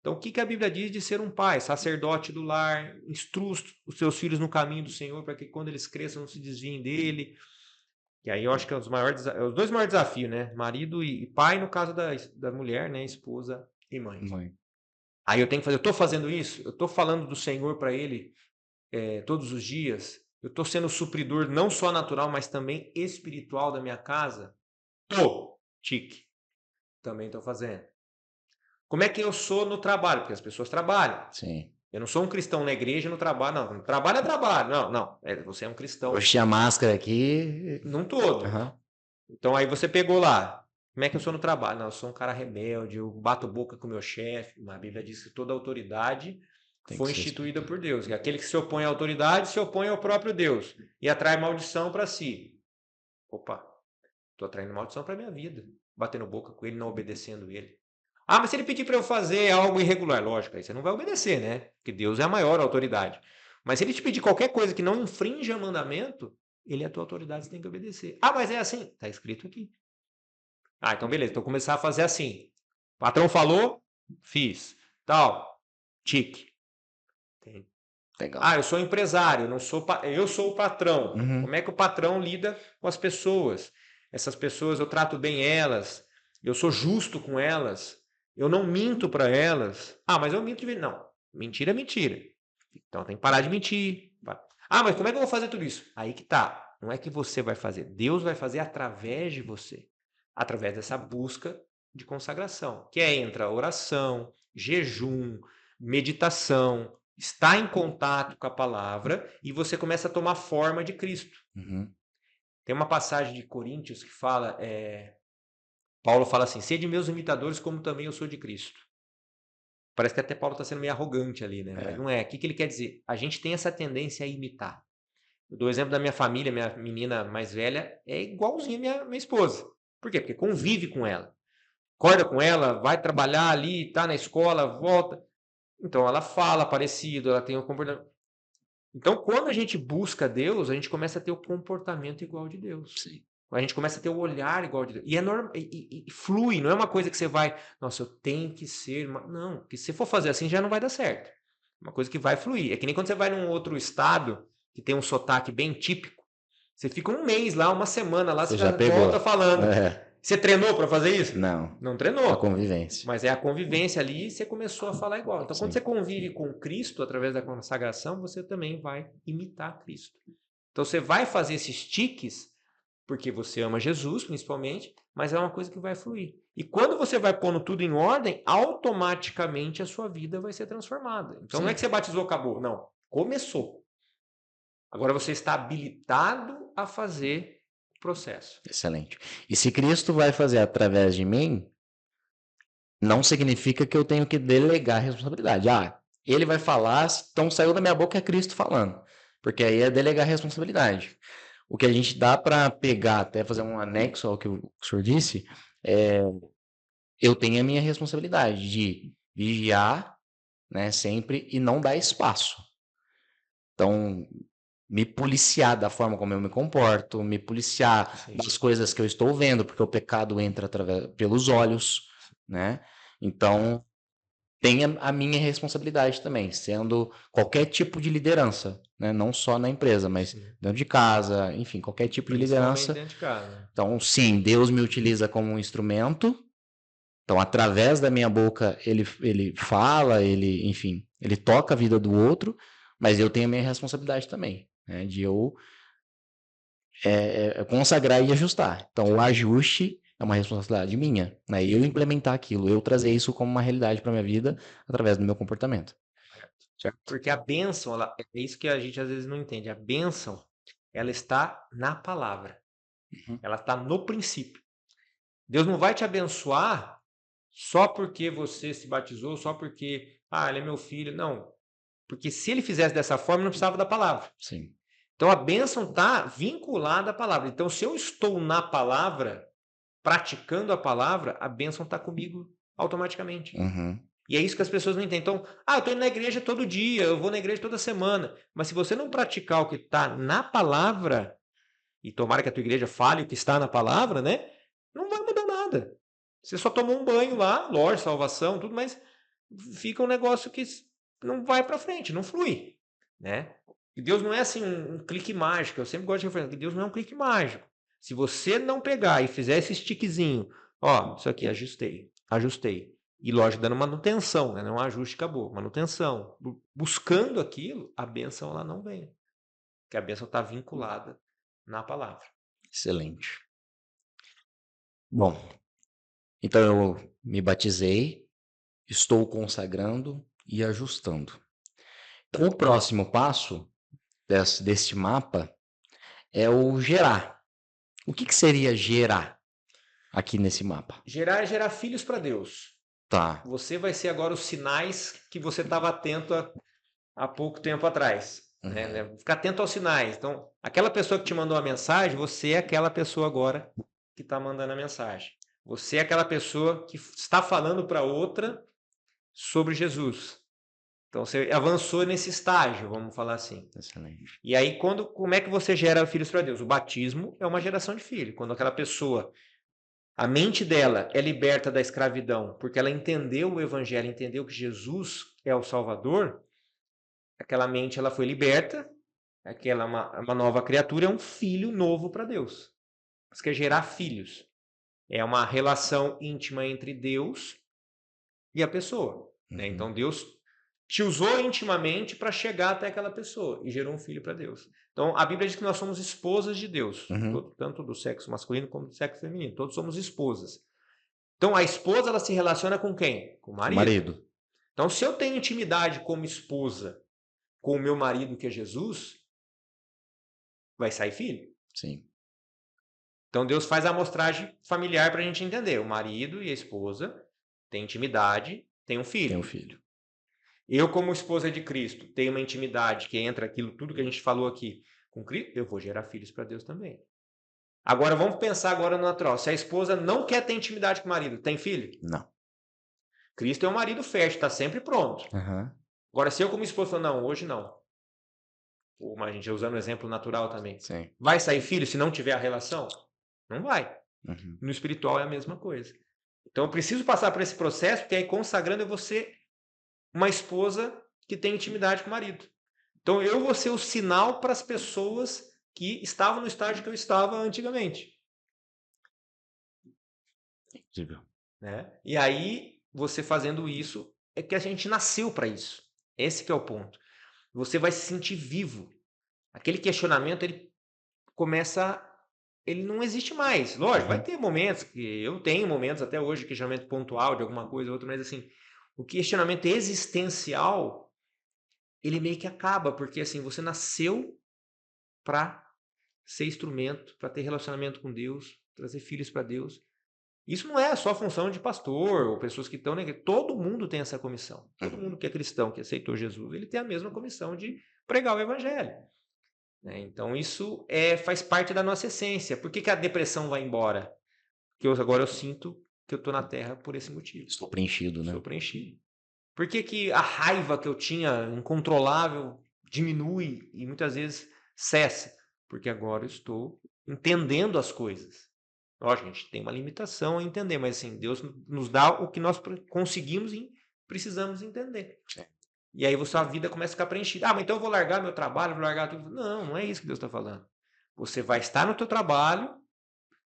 Então o que a Bíblia diz de ser um pai? Sacerdote do lar, instrui os seus filhos no caminho do Senhor para que quando eles cresçam não se desviem dele. E aí eu acho que é os dois maiores desafios, né? Marido e pai, no caso da mulher, né? Esposa e mãe. Aí eu tenho que fazer, eu estou fazendo isso? Eu estou falando do Senhor para ele todos os dias? Eu estou sendo supridor não só natural, mas também espiritual da minha casa? Tique. Também estou fazendo. Como é que eu sou no trabalho? Porque as pessoas trabalham. Sim. Eu não sou um cristão na igreja e no trabalho, não. Trabalho é trabalho. Não. Você é um cristão. Eu tinha máscara aqui. Num todo. Uhum. Então aí você pegou lá. Como é que eu sou no trabalho? Não, eu sou um cara rebelde, eu bato boca com o meu chefe. A Bíblia diz que toda autoridade foi instituída por Deus. E aquele que se opõe à autoridade se opõe ao próprio Deus e atrai maldição para si. Opa, estou atraindo maldição para minha vida. Batendo boca com ele, não obedecendo ele. Mas se ele pedir para eu fazer algo irregular, lógico, aí você não vai obedecer, né? Porque Deus é a maior autoridade. Mas se ele te pedir qualquer coisa que não infrinja mandamento, ele é a tua autoridade, você tem que obedecer. Mas é assim, está escrito aqui. Então beleza, então começar a fazer assim. O patrão falou, fiz. Tal, tique. Legal. Eu sou empresário, eu sou o patrão. Uhum. Como é que o patrão lida com as pessoas? Essas pessoas, eu trato bem elas, eu sou justo com elas, eu não minto para elas. Mas eu minto de vez. Não, mentira é mentira. Então tem que parar de mentir. Mas como é que eu vou fazer tudo isso? Aí que tá. Não é que você vai fazer, Deus vai fazer através de você. Através dessa busca de consagração, que entra oração, jejum, meditação, estar em contato com a palavra e você começa a tomar forma de Cristo. Uhum. Tem uma passagem de Coríntios que fala, Paulo fala assim, sede meus imitadores como também eu sou de Cristo. Parece que até Paulo está sendo meio arrogante ali, né? Mas não é. O que ele quer dizer? A gente tem essa tendência a imitar. Eu dou o exemplo da minha família, minha menina mais velha é igualzinha minha esposa. Por quê? Porque convive com ela. Acorda com ela, vai trabalhar ali, tá na escola, volta. Então ela fala parecido, ela tem um comportamento. Então, quando a gente busca Deus, a gente começa a ter o comportamento igual de Deus. Sim. A gente começa a ter o olhar igual de Deus. E é normal, e flui, não é uma coisa que você vai, nossa, eu tenho que ser. Não, porque se for fazer assim já não vai dar certo. É uma coisa que vai fluir. É que nem quando você vai num outro estado, que tem um sotaque bem típico, você fica um mês lá, uma semana lá, você já volta falando. Você treinou para fazer isso? Não. Não treinou. A convivência. Mas é a convivência ali e você começou a falar igual. Então, quando você convive com Cristo através da consagração, você também vai imitar Cristo. Então, você vai fazer esses tiques porque você ama Jesus, principalmente, mas é uma coisa que vai fluir. E quando você vai pondo tudo em ordem, automaticamente a sua vida vai ser transformada. Então, não é que você batizou, acabou. Não. Começou. Agora você está habilitado a fazer o processo. Excelente. E se Cristo vai fazer através de mim, não significa que eu tenho que delegar a responsabilidade. Ele vai falar, então saiu da minha boca é Cristo falando. Porque aí é delegar a responsabilidade. O que a gente dá para pegar, até fazer um anexo ao que o senhor disse, eu tenho a minha responsabilidade de vigiar, né, sempre e não dar espaço. Então, me policiar da forma como eu me comporto, me policiar das coisas que eu estou vendo, porque o pecado entra pelos olhos, né? Então, tem a minha responsabilidade também, sendo qualquer tipo de liderança, né? Não só na empresa, mas dentro de casa, enfim, qualquer tipo de liderança. Dentro de casa. Então, sim, Deus me utiliza como um instrumento. Então, através da minha boca, ele fala, enfim, ele toca a vida do outro, mas eu tenho a minha responsabilidade também, né? De eu consagrar e ajustar. Então, o ajuste é uma responsabilidade minha, né? Eu implementar aquilo, eu trazer isso como uma realidade para minha vida através do meu comportamento. Certo? Porque a bênção, é isso que a gente às vezes não entende. A bênção, ela está na palavra. Ela está no princípio. Deus não vai te abençoar só porque você se batizou, só porque, ele é meu filho. Não. Porque se ele fizesse dessa forma, não precisava da palavra. Sim. Então a bênção está vinculada à palavra. Então, se eu estou na palavra, praticando a palavra, a bênção está comigo automaticamente. E é isso que as pessoas não entendem. Então, eu estou indo na igreja todo dia, eu vou na igreja toda semana. Mas se você não praticar o que está na palavra, e tomara que a tua igreja fale o que está na palavra, né? Não vai mudar nada. Você só tomou um banho lá, lógico, salvação, tudo, mas fica um negócio que não vai para frente, não flui, né? E Deus não é assim um clique mágico. Eu sempre gosto de referir que Deus não é um clique mágico. Se você não pegar e fizer esse stickzinho, isso aqui, ajustei. E lógico, dando manutenção, né? Não ajuste, acabou. Manutenção. Buscando aquilo, a bênção ela não vem. Porque a bênção está vinculada na palavra. Excelente. Bom, então eu me batizei, estou consagrando e ajustando. Então, o próximo passo deste mapa é o gerar. O que seria gerar aqui nesse mapa? Gerar é gerar filhos para Deus. Tá. Você vai ser agora os sinais que você estava atento há pouco tempo atrás. Né? Ficar atento aos sinais. Então, aquela pessoa que te mandou a mensagem, você é aquela pessoa agora que está mandando a mensagem. Você é aquela pessoa que está falando para outra sobre Jesus. Então, você avançou nesse estágio, vamos falar assim. Excelente. E aí, como é que você gera filhos para Deus? O batismo é uma geração de filho. Quando aquela pessoa, a mente dela é liberta da escravidão, porque ela entendeu o evangelho, entendeu que Jesus é o Salvador, aquela mente ela foi liberta, aquela uma nova criatura, é um filho novo para Deus. Isso quer gerar filhos. É uma relação íntima entre Deus e a pessoa. Né? Então Deus te usou intimamente para chegar até aquela pessoa e gerou um filho para Deus. Então a Bíblia diz que nós somos esposas de Deus, tanto do sexo masculino como do sexo feminino. Todos somos esposas. Então a esposa ela se relaciona com quem? Com o marido. Então, se eu tenho intimidade como esposa com o meu marido, que é Jesus, vai sair filho. Sim. Então, Deus faz a amostragem familiar para a gente entender. O marido e a esposa têm intimidade, têm um filho. Tem um filho. Eu, como esposa de Cristo, tenho uma intimidade que entra aquilo, tudo que a gente falou aqui com Cristo, eu vou gerar filhos para Deus também. Agora, vamos pensar agora no natural. Se a esposa não quer ter intimidade com o marido, tem filho? Não. Cristo é um marido fértil, está sempre pronto. Uhum. Agora, se eu como esposa falo, não, hoje não. Mas a gente usando o exemplo natural também. Sim. Vai sair filho se não tiver a relação? Não vai. Uhum. No espiritual é a mesma coisa. Então eu preciso passar por esse processo, porque aí consagrando eu vou ser uma esposa que tem intimidade com o marido. Então eu vou ser o sinal para as pessoas que estavam no estágio que eu estava antigamente. Incrível. Né? E aí, você fazendo isso, é que a gente nasceu para isso. Esse que é o ponto. Você vai se sentir vivo. Aquele questionamento, ele começa... Ele não existe mais. Lógico, vai ter momentos que... Eu tenho momentos até hoje de questionamento pontual de alguma coisa ou outra, mas assim, o questionamento existencial, ele meio que acaba, porque assim, você nasceu para ser instrumento, para ter relacionamento com Deus, trazer filhos para Deus. Isso não é só função de pastor ou pessoas que estão na igreja. Todo mundo tem essa comissão. Todo mundo que é cristão, que aceitou Jesus, ele tem a mesma comissão de pregar o evangelho. Então isso faz parte da nossa essência. Por que a depressão vai embora? Porque agora eu sinto que eu estou na Terra por esse motivo. Estou preenchido, né? Estou preenchido. Por que a raiva que eu tinha incontrolável diminui e muitas vezes cessa? Porque agora eu estou entendendo as coisas. Lógico, a gente tem uma limitação a entender, mas assim, Deus nos dá o que nós conseguimos e precisamos entender. Sim. E aí a sua vida começa a ficar preenchida. Mas então eu vou largar meu trabalho, vou largar tudo. Não, não é isso que Deus está falando. Você vai estar no teu trabalho.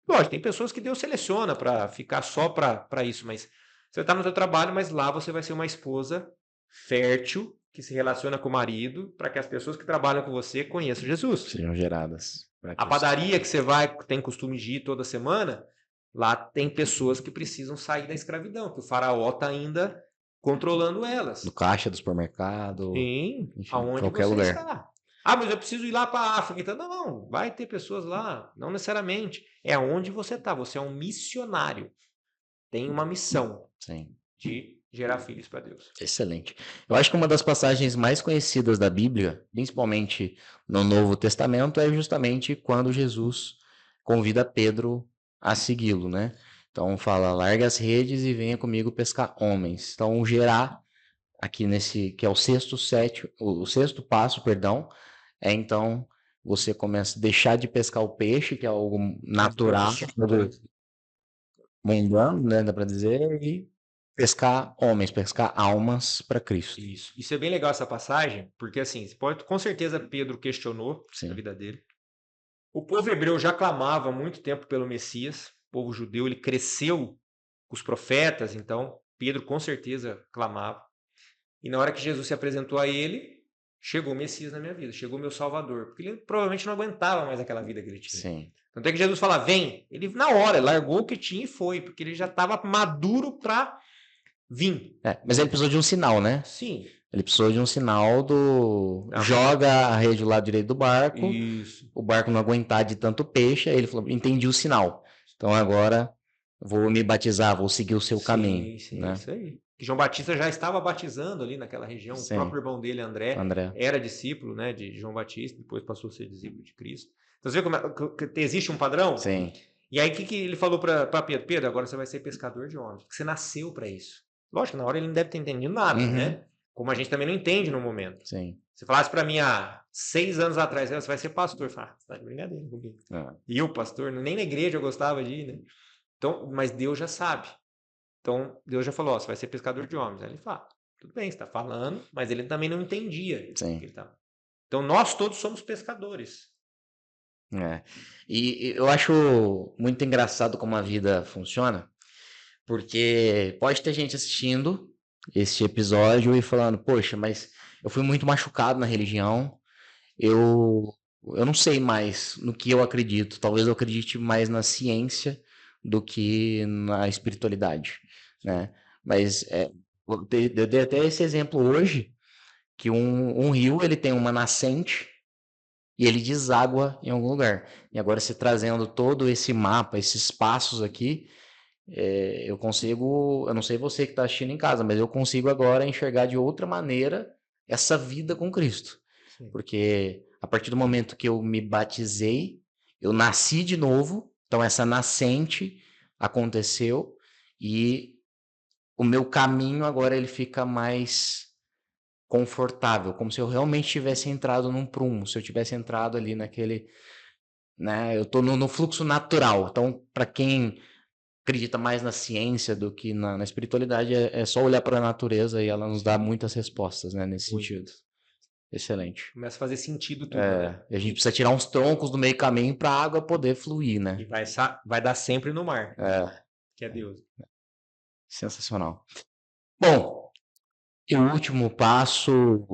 Lógico, tem pessoas que Deus seleciona para ficar só para isso, mas você está no teu trabalho, mas lá você vai ser uma esposa fértil, que se relaciona com o marido, para que as pessoas que trabalham com você conheçam Jesus. Sejam geradas. A padaria que você vai, tem costume de ir toda semana, lá tem pessoas que precisam sair da escravidão, que o faraó está ainda controlando elas. No caixa do supermercado. Sim, enfim, aonde qualquer você lugar. está. Ah, mas eu preciso ir lá para a África. Então, não, vai ter pessoas lá, não necessariamente. É onde você está, você é um missionário. Tem uma missão. Sim. De gerar filhos para Deus. Excelente. Eu acho que uma das passagens mais conhecidas da Bíblia, principalmente no Novo Testamento, é justamente quando Jesus convida Pedro a segui-lo, né? Então fala, larga as redes e venha comigo pescar homens. Então gerar aqui nesse, que é o sexto passo, perdão, é então você começa a deixar de pescar o peixe, que é algo natural, mundano, né, dá para dizer, e pescar homens, pescar almas para Cristo. Isso é bem legal essa passagem, porque assim, com certeza Pedro questionou Sim. a vida dele. O povo hebreu já clamava há muito tempo pelo Messias. O povo judeu, ele cresceu com os profetas, então Pedro com certeza clamava. E na hora que Jesus se apresentou a ele, chegou o Messias na minha vida, chegou o meu Salvador, porque ele provavelmente não aguentava mais aquela vida que ele tinha. Sim. Tanto é que Jesus fala, vem. Ele na hora largou o que tinha e foi, porque ele já estava maduro para vir. Mas ele precisou de um sinal, né? Sim. Ele precisou de um sinal do... Joga a rede do lado direito do barco. Isso. O barco não aguentar de tanto peixe. Aí ele falou, entendi o sinal. Então agora vou me batizar, vou seguir o seu caminho. Sim, né? Isso aí. João Batista já estava batizando ali naquela região. Sim. O próprio irmão dele, André, era discípulo, né, de João Batista, depois passou a ser discípulo de Cristo. Então você vê que existe um padrão? Sim. E aí o que ele falou para Pedro? Pedro, agora você vai ser pescador de homens, porque você nasceu para isso. Lógico, na hora ele não deve ter entendido nada, né? Como a gente também não entende no momento. Sim. Se falasse para mim há 6 anos atrás, você vai ser pastor. Eu falo, você tá de brincadeira comigo. E eu, pastor, nem na igreja eu gostava de ir, né? Então, mas Deus já sabe. Então, Deus já falou, você vai ser pescador de homens. Aí ele fala, tudo bem, você está falando, mas ele também não entendia. Sim. Então, nós todos somos pescadores. E eu acho muito engraçado como a vida funciona, porque pode ter gente assistindo este episódio e falando, poxa, mas eu fui muito machucado na religião, eu não sei mais no que eu acredito, talvez eu acredite mais na ciência do que na espiritualidade, né? Mas Eu dei até esse exemplo hoje, que um rio ele tem uma nascente e ele deságua em algum lugar. E agora você trazendo todo esse mapa, esses passos aqui, eu consigo, eu não sei você que está assistindo em casa, mas eu consigo agora enxergar de outra maneira essa vida com Cristo. Sim. Porque a partir do momento que eu me batizei, eu nasci de novo, então essa nascente aconteceu e o meu caminho agora ele fica mais confortável, como se eu realmente tivesse entrado num prumo, se eu tivesse entrado ali naquele, né, eu estou no fluxo natural. Então, para quem acredita mais na ciência do que na espiritualidade, é só olhar para a natureza e ela nos dá muitas respostas, né, nesse Muito. sentido. Excelente. Começa a fazer sentido tudo, né? E a gente precisa tirar uns troncos do meio caminho para a água poder fluir, E né? vai dar sempre no mar, que é Deus. Sensacional. Bom, e o último passo,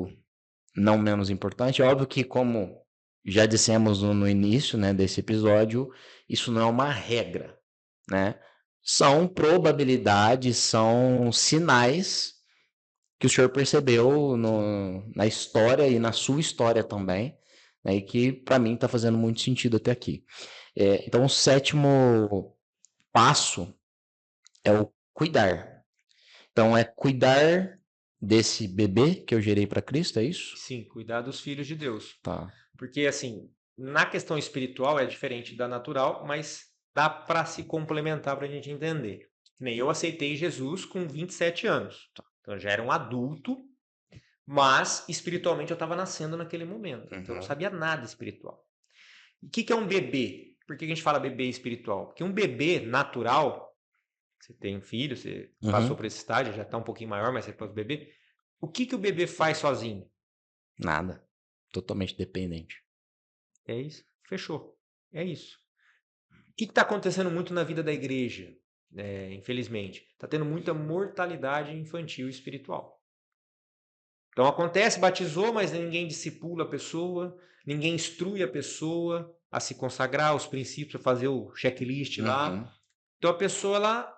não menos importante, é óbvio que como já dissemos no início, né, desse episódio, isso não é uma regra, né? São probabilidades, são sinais que o senhor percebeu na história e na sua história também, né, e que para mim está fazendo muito sentido até aqui. Então, o sétimo passo é o cuidar. Então, é cuidar desse bebê que eu gerei para Cristo, é isso? Sim, cuidar dos filhos de Deus. Tá. Porque, assim, na questão espiritual é diferente da natural, mas dá para se complementar para a gente entender. Nem eu aceitei Jesus com 27 anos. Então, eu já era um adulto, mas espiritualmente eu estava nascendo naquele momento. Então, eu não sabia nada espiritual. E o que é um bebê? Por que a gente fala bebê espiritual? Porque um bebê natural, você tem um filho, você passou por esse estágio, já está um pouquinho maior, mas você pode bebê. O que o bebê faz sozinho? Nada. Totalmente dependente. É isso. Fechou. É isso. O que está acontecendo muito na vida da igreja? Infelizmente, está tendo muita mortalidade infantil e espiritual. Então acontece, batizou, mas ninguém discipula a pessoa, ninguém instrui a pessoa a se consagrar, os princípios, a fazer o checklist lá. Então a pessoa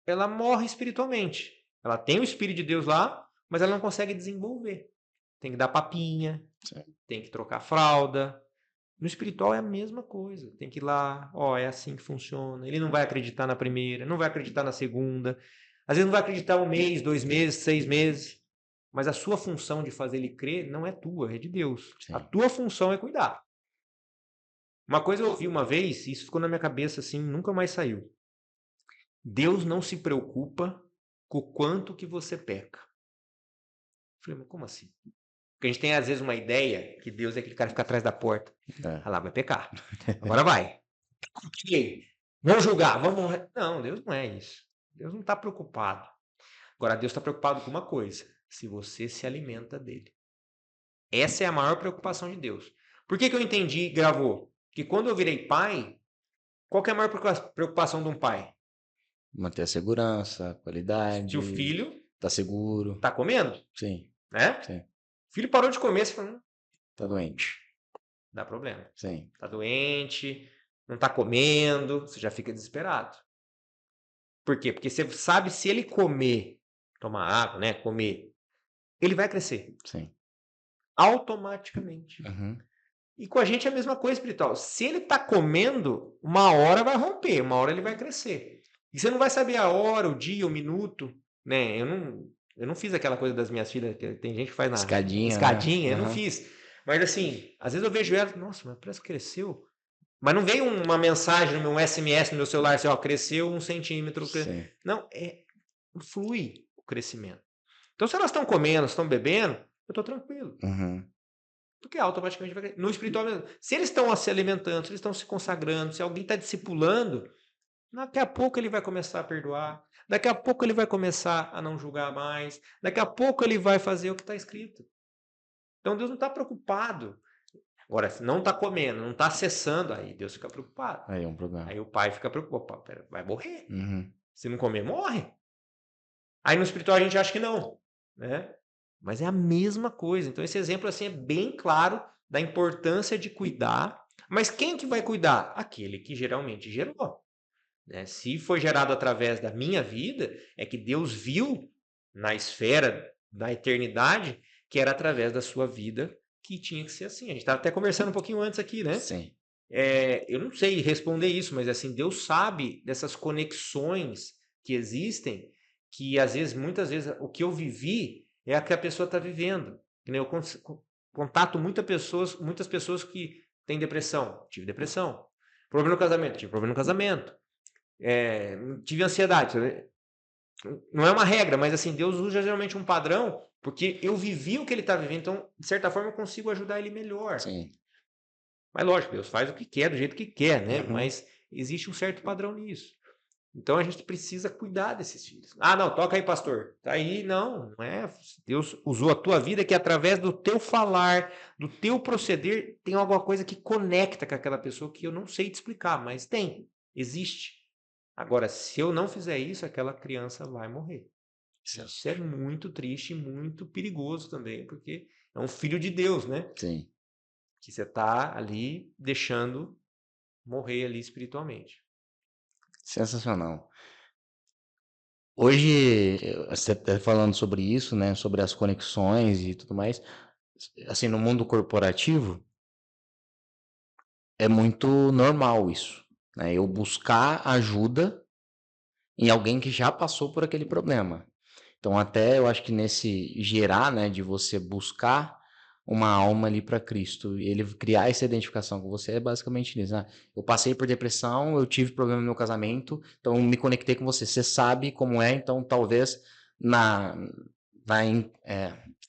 ela morre espiritualmente. Ela tem o Espírito de Deus lá, mas ela não consegue desenvolver. Tem que dar papinha, tem que trocar fralda. No espiritual é a mesma coisa. Tem que ir lá, é assim que funciona. Ele não vai acreditar na primeira, não vai acreditar na segunda. Às vezes não vai acreditar 1 mês, 2 meses, 6 meses. Mas a sua função de fazer ele crer não é tua, é de Deus. Sim. A tua função é cuidar. Uma coisa eu ouvi uma vez, e isso ficou na minha cabeça assim, nunca mais saiu. Deus não se preocupa com o quanto que você peca. Eu falei, mas como assim? Porque a gente tem às vezes uma ideia que Deus é aquele cara que fica atrás da porta. Ah lá, vai pecar. Agora vai. Vamos julgar, vamos... Não, Deus não é isso. Deus não está preocupado. Agora, Deus está preocupado com uma coisa. Se você se alimenta dele. Essa é a maior preocupação de Deus. Por que eu entendi, gravou? Que quando eu virei pai, qual que é a maior preocupação de um pai? Manter a segurança, a qualidade. Se o filho tá seguro. tá comendo. Sim. Né? Sim. O filho parou de comer, você fala, tá doente. Dá problema. Sim. Tá doente, não tá comendo, você já fica desesperado. Por quê? Porque você sabe se ele comer, tomar água, né? Comer, ele vai crescer. Sim. Automaticamente. E com a gente é a mesma coisa espiritual. Se ele está comendo, uma hora vai romper, uma hora ele vai crescer. E você não vai saber a hora, o dia, o minuto, né? Eu não fiz aquela coisa das minhas filhas, que tem gente que faz na escadinha, né? Eu Uhum. não fiz. Mas assim, às vezes eu vejo ela, nossa, mas parece que cresceu. Mas não veio uma mensagem no meu SMS, no meu celular, assim, ó, cresceu 1 centímetro. Sim. Não, flui o crescimento. Então, se elas estão comendo, estão bebendo, eu estou tranquilo. Porque automaticamente vai crescer. No espiritual mesmo. Se eles estão se alimentando, se eles estão se consagrando, se alguém está discipulando, daqui a pouco ele vai começar a perdoar. Daqui a pouco ele vai começar a não julgar mais. Daqui a pouco ele vai fazer o que está escrito. Então Deus não está preocupado. Agora, se não está comendo, não está acessando, aí Deus fica preocupado. Aí é um problema. Aí o pai fica preocupado. Pera, vai morrer. Uhum. Se não comer, morre. Aí no espiritual a gente acha que não, né? Mas é a mesma coisa. Então esse exemplo assim é bem claro da importância de cuidar. Mas quem que vai cuidar? Aquele que geralmente gerou. Né? Se foi gerado através da minha vida, é que Deus viu na esfera da eternidade, que era através da sua vida que tinha que ser assim. A gente estava até conversando um pouquinho antes aqui, né? Sim. Eu não sei responder isso, mas assim, Deus sabe dessas conexões que existem, que às vezes, muitas vezes, o que eu vivi é a que a pessoa está vivendo. Eu contato muitas pessoas que têm depressão. Tive depressão. Problema no casamento. Tive problema no casamento. Tive ansiedade. Não é uma regra, mas assim, Deus usa geralmente um padrão, porque eu vivi o que ele está vivendo, então, de certa forma, eu consigo ajudar ele melhor. Sim. Mas lógico, Deus faz o que quer, do jeito que quer, né? Uhum. Mas existe um certo padrão nisso. Então a gente precisa cuidar desses filhos. Ah, não, toca aí, pastor. Tá aí, não é. Deus usou a tua vida que através do teu falar, do teu proceder, tem alguma coisa que conecta com aquela pessoa que eu não sei te explicar, mas tem, existe. Agora, se eu não fizer isso, aquela criança vai morrer. Certo. Isso é muito triste e muito perigoso também, porque é um filho de Deus, né? Sim. Que você está ali deixando morrer ali espiritualmente. Sensacional. Hoje, você está falando sobre isso, né? Sobre as conexões e tudo mais. Assim, no mundo corporativo, é muito normal isso, né? Eu buscar ajuda em alguém que já passou por aquele problema. Então, até eu acho que nesse gerar, né, de você buscar uma alma ali para Cristo, e ele criar essa identificação com você é basicamente isso, né? Eu passei por depressão, eu tive problema no meu casamento, então eu me conectei com você. Você sabe como é, então talvez na, na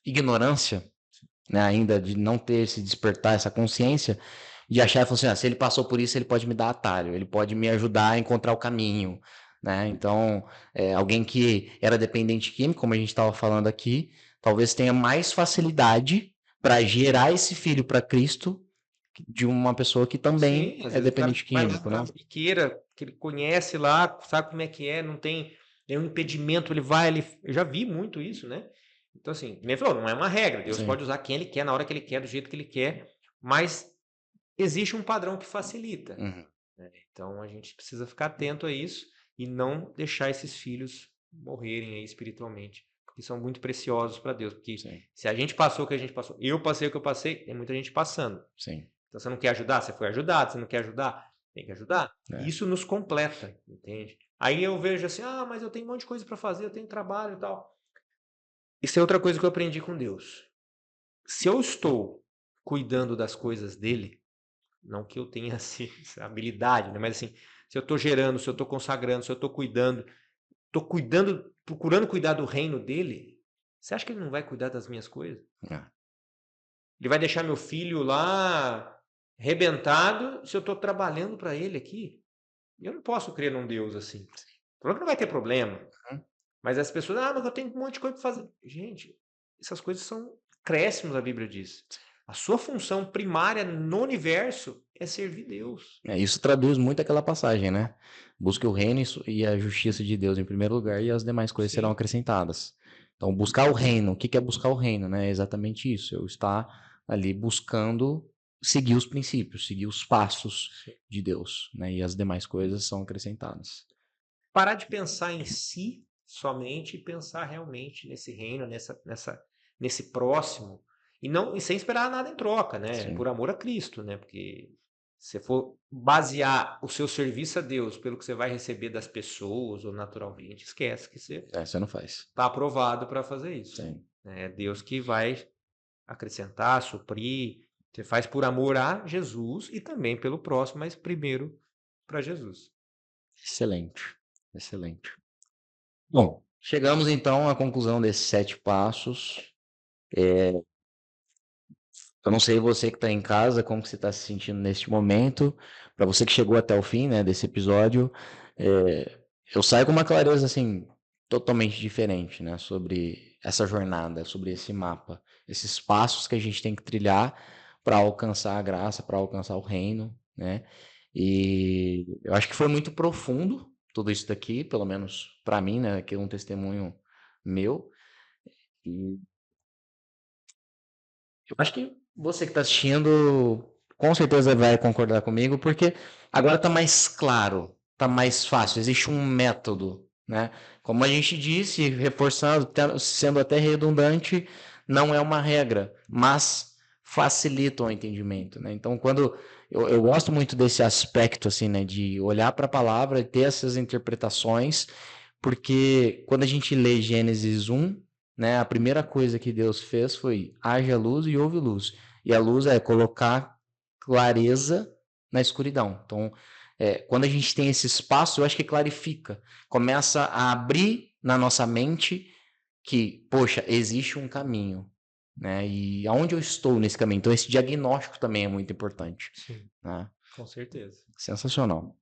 ignorância, né, ainda de não ter esse despertar, essa consciência, de achar e falar assim, se ele passou por isso, ele pode me dar atalho, ele pode me ajudar a encontrar o caminho, né? Então, alguém que era dependente químico, como a gente estava falando aqui, talvez tenha mais facilidade para gerar esse filho para Cristo de uma pessoa que também Sim, às é vezes o cara dependente vai lá químico, para né? a biqueira, que ele conhece lá, sabe como é que é, não tem nenhum impedimento, ele vai, eu já vi muito isso, né? Então, assim, como ele falou, não é uma regra, Deus Sim. pode usar quem ele quer, na hora que ele quer, do jeito que ele quer, mas existe um padrão que facilita. Uhum. Né? Então, a gente precisa ficar atento a isso e não deixar esses filhos morrerem aí espiritualmente, porque são muito preciosos para Deus, porque Sim. se a gente passou o que a gente passou, eu passei o que eu passei, tem muita gente passando. Sim. Então, você não quer ajudar? Você foi ajudado. Você não quer ajudar? Tem que ajudar. É. Isso nos completa, entende? Aí eu vejo assim, mas eu tenho um monte de coisa para fazer, eu tenho trabalho e tal. Isso é outra coisa que eu aprendi com Deus. Se eu estou cuidando das coisas dele, não que eu tenha assim, essa habilidade, né? Mas assim, se eu estou gerando, se eu estou consagrando, se eu estou cuidando, procurando cuidar do reino dele, você acha que ele não vai cuidar das minhas coisas? É. Ele vai deixar meu filho lá arrebentado se eu estou trabalhando para ele aqui? Eu não posso crer num Deus assim. Claro que não vai ter problema. Uhum. Mas as pessoas, mas eu tenho um monte de coisa para fazer. Gente, essas coisas são acréscimos, a Bíblia diz. A sua função primária no universo é servir Deus. Isso traduz muito aquela passagem, né? Busque o reino e a justiça de Deus em primeiro lugar e as demais coisas serão Sim. acrescentadas. Então, buscar o reino. O que é buscar o reino, né? É exatamente isso. Eu estar ali buscando seguir os princípios, seguir os passos de Deus, né? E as demais coisas são acrescentadas. Parar de pensar em si somente e pensar realmente nesse reino, nesse próximo. E sem esperar nada em troca, né? Sim. Por amor a Cristo, né? Porque se for basear o seu serviço a Deus pelo que você vai receber das pessoas ou naturalmente, esquece que você Você não faz. está aprovado para fazer isso. Sim. É Deus que vai acrescentar, suprir. Você faz por amor a Jesus e também pelo próximo, mas primeiro para Jesus. Excelente. Excelente. Bom, chegamos então à conclusão desses 7 passos. Eu não sei você que está em casa, como que você está se sentindo neste momento. Para você que chegou até o fim, né, desse episódio, eu saio com uma clareza assim totalmente diferente, né, sobre essa jornada, sobre esse mapa, esses passos que a gente tem que trilhar para alcançar a graça, para alcançar o reino, né? E eu acho que foi muito profundo tudo isso daqui, pelo menos para mim, né, que é um testemunho meu. E eu acho que você que está assistindo com certeza vai concordar comigo, porque agora está mais claro, está mais fácil, existe um método né? Como a gente disse, reforçando, sendo até redundante, não é uma regra, mas facilita o entendimento, né? Então, quando eu gosto muito desse aspecto, assim, né, de olhar para a palavra e ter essas interpretações, porque quando a gente lê Gênesis 1, né, a primeira coisa que Deus fez foi haja luz e houve luz. E a luz é colocar clareza na escuridão. Então, quando a gente tem esse espaço, eu acho que clarifica, começa a abrir na nossa mente que, poxa, existe um caminho, né? E aonde eu estou nesse caminho? Então, esse diagnóstico também é muito importante, Sim, né? com certeza. Sensacional.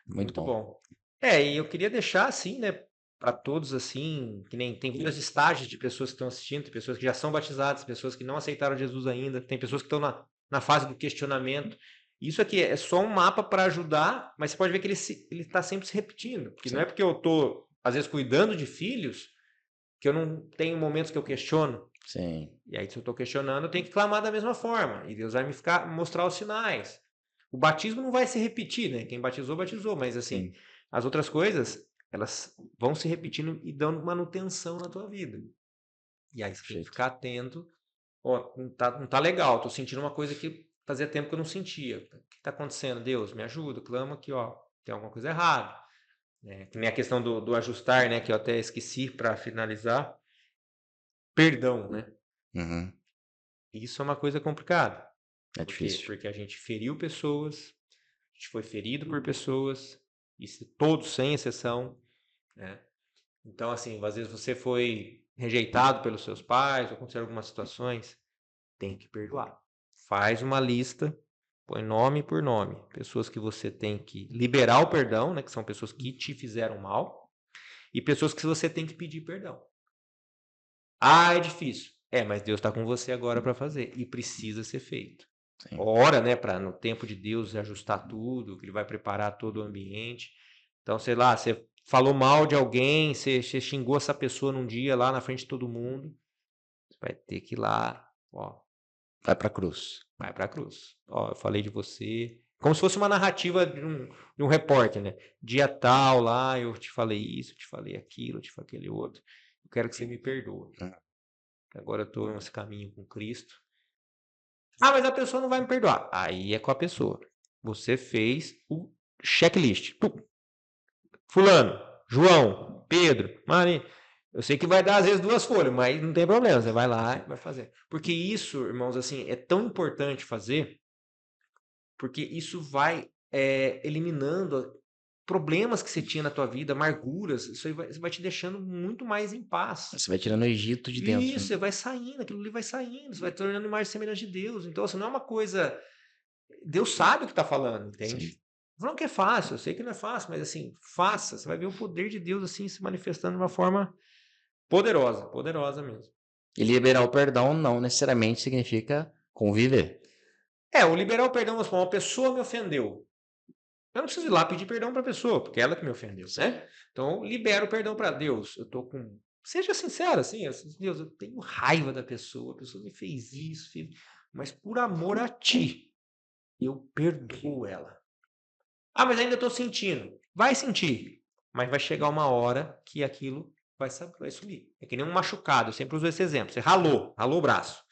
Muito Muito bom. bom. E eu queria deixar assim, né, para todos assim, que nem tem vários estágios de pessoas que estão assistindo, tem pessoas que já são batizadas, pessoas que não aceitaram Jesus ainda, tem pessoas que estão na fase do questionamento. Isso aqui é só um mapa para ajudar, mas você pode ver que ele está sempre se repetindo. Porque não é porque eu estou, às vezes, cuidando de filhos, que eu não tenho momentos que eu questiono. Sim. E aí, se eu estou questionando, eu tenho que clamar da mesma forma. E Deus vai mostrar os sinais. O batismo não vai se repetir, né? Quem batizou, batizou. Mas assim, Sim. as outras coisas, elas vão se repetindo e dando manutenção na tua vida. E aí você tem que ficar atento. Ó, não tá legal, tô sentindo uma coisa que fazia tempo que eu não sentia. O que tá acontecendo? Deus, me ajuda, clama aqui, ó, tem alguma coisa errada. Que nem a questão do ajustar, né? Que eu até esqueci para finalizar. Perdão, né? Uhum. Isso é uma coisa complicada. É Por quê? difícil. Porque a gente feriu pessoas, a gente foi ferido por pessoas, isso todos sem exceção, né? Então, assim, às vezes você foi rejeitado pelos seus pais, ou aconteceram algumas situações, tem que perdoar. Faz uma lista, põe nome por nome, pessoas que você tem que liberar o perdão, né, que são pessoas que te fizeram mal, e pessoas que você tem que pedir perdão. Ah, é difícil. Mas Deus está com você agora para fazer, e precisa ser feito. Sim. Ora, né, para no tempo de Deus ajustar tudo, que ele vai preparar todo o ambiente. Então, sei lá, você falou mal de alguém, você xingou essa pessoa num dia lá na frente de todo mundo, você vai ter que ir lá, ó, Vai pra cruz. vai pra cruz. Ó, eu falei de você. Como se fosse uma narrativa de um repórter, né? Dia tal lá, eu te falei isso, eu te falei aquilo, eu te falei aquele outro. Eu quero que você me perdoe. Agora eu tô nesse caminho com Cristo. Ah, mas a pessoa não vai me perdoar. Aí é com a pessoa. Você fez o checklist. Fulano, João, Pedro, Maria. Eu sei que vai dar às vezes 2 folhas, mas não tem problema. Você vai lá e vai fazer. Porque isso, irmãos, assim, é tão importante fazer, porque isso vai eliminando problemas que você tinha na tua vida, amarguras. Isso aí vai te deixando muito mais em paz. Você vai tirando o Egito de dentro. Isso, você vai saindo, aquilo ali vai saindo, você vai tornando mais semelhante de Deus. Então, assim, não é uma coisa. Deus sabe o que está falando, entende? Sim. Não que é fácil, eu sei que não é fácil, mas assim, faça. Você vai ver o poder de Deus assim se manifestando de uma forma poderosa, poderosa mesmo. E liberar o perdão não necessariamente significa conviver. O liberar o perdão, vamos supor, uma pessoa me ofendeu. Eu não preciso ir lá pedir perdão para a pessoa, porque é ela que me ofendeu, né? Então, libera o perdão para Deus. Eu tô com. Seja sincero, assim, Deus, eu tenho raiva da pessoa, a pessoa me fez isso, mas por amor a ti, eu perdoo ela. Ah, mas ainda estou sentindo. Vai sentir, mas vai chegar uma hora que aquilo vai sumir. É que nem um machucado, eu sempre uso esse exemplo. Você ralou o braço.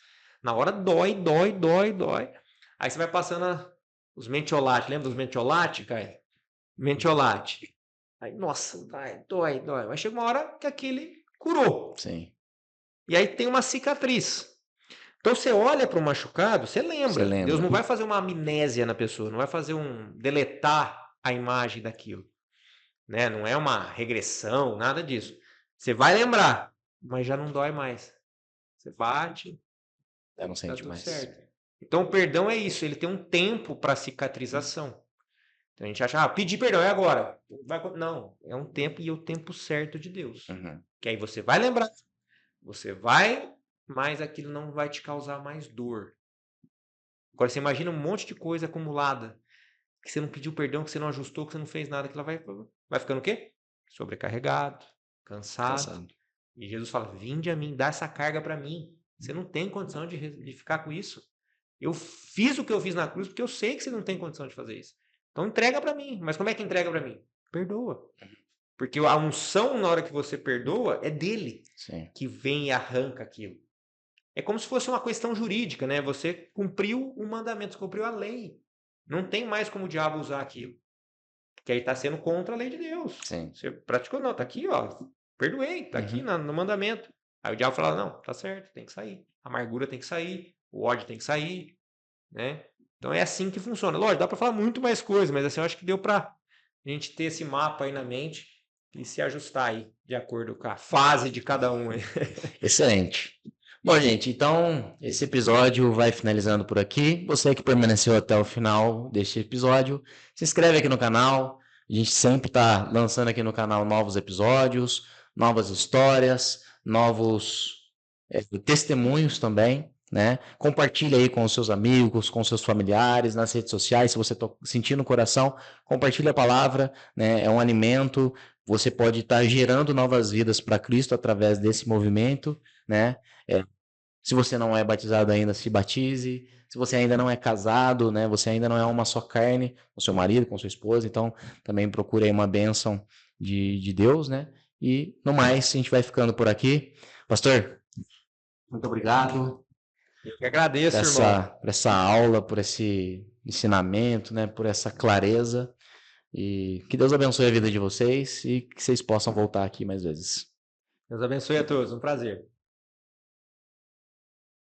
Na hora dói, dói, dói, dói. Aí você vai passando os mentiolates, lembra dos mentiolates, Caio? Mentiolate. Aí, nossa, dói, dói. Mas chega uma hora que aquele curou. Sim. E aí tem uma cicatriz. Então você olha para o machucado, você lembra. Deus não vai fazer uma amnésia na pessoa, não vai fazer um deletar a imagem daquilo, né? Não é uma regressão, nada disso. Você vai lembrar, mas já não dói mais. Você bate, Eu não tá sente tudo mais. certo. Então o perdão é isso, ele tem um tempo para cicatrização. Então a gente acha, pedir perdão é agora. Não, é um tempo e é o tempo certo de Deus. Uhum. Que aí você vai lembrar, você vai, mas aquilo não vai te causar mais dor. Agora você imagina um monte de coisa acumulada, que você não pediu perdão, que você não ajustou, que você não fez nada, que ela vai ficando o quê? Sobrecarregado, cansado. E Jesus fala: vinde a mim, dá essa carga para mim. Você não tem condição de ficar com isso. Eu fiz o que eu fiz na cruz porque eu sei que você não tem condição de fazer isso. Então entrega para mim. Mas como é que entrega para mim? Perdoa. Porque a unção, na hora que você perdoa, é dele Sim. que vem e arranca aquilo. É como se fosse uma questão jurídica, né? Você cumpriu o mandamento, você cumpriu a lei. Não tem mais como o diabo usar aquilo. Porque aí está sendo contra a lei de Deus. Sim. Você praticou, não, tá aqui, ó. Perdoei, tá aqui no mandamento. Aí o diabo fala, não, tá certo, tem que sair. A amargura tem que sair, o ódio tem que sair, né? Então é assim que funciona. Lógico, dá para falar muito mais coisas, mas assim, eu acho que deu para a gente ter esse mapa aí na mente e se ajustar aí, de acordo com a fase de cada um aí. Excelente. Bom, gente, então esse episódio vai finalizando por aqui. Você que permaneceu até o final deste episódio, se inscreve aqui no canal. A gente sempre está lançando aqui no canal novos episódios, novas histórias, novos testemunhos também, né? Compartilha aí com os seus amigos, com os seus familiares, nas redes sociais, se você está sentindo no coração, compartilha a palavra, né? É um alimento, você pode estar gerando novas vidas para Cristo através desse movimento, né? Se você não é batizado ainda, se batize. Se você ainda não é casado, né? Você ainda não é uma só carne com seu marido, com sua esposa, então também procure aí uma bênção de Deus, né? E no mais, a gente vai ficando por aqui. Pastor, muito obrigado Eu que agradeço, irmão. por essa aula, por esse ensinamento, né? Por essa clareza. E que Deus abençoe a vida de vocês e que vocês possam voltar aqui mais vezes. Deus abençoe a todos, um prazer.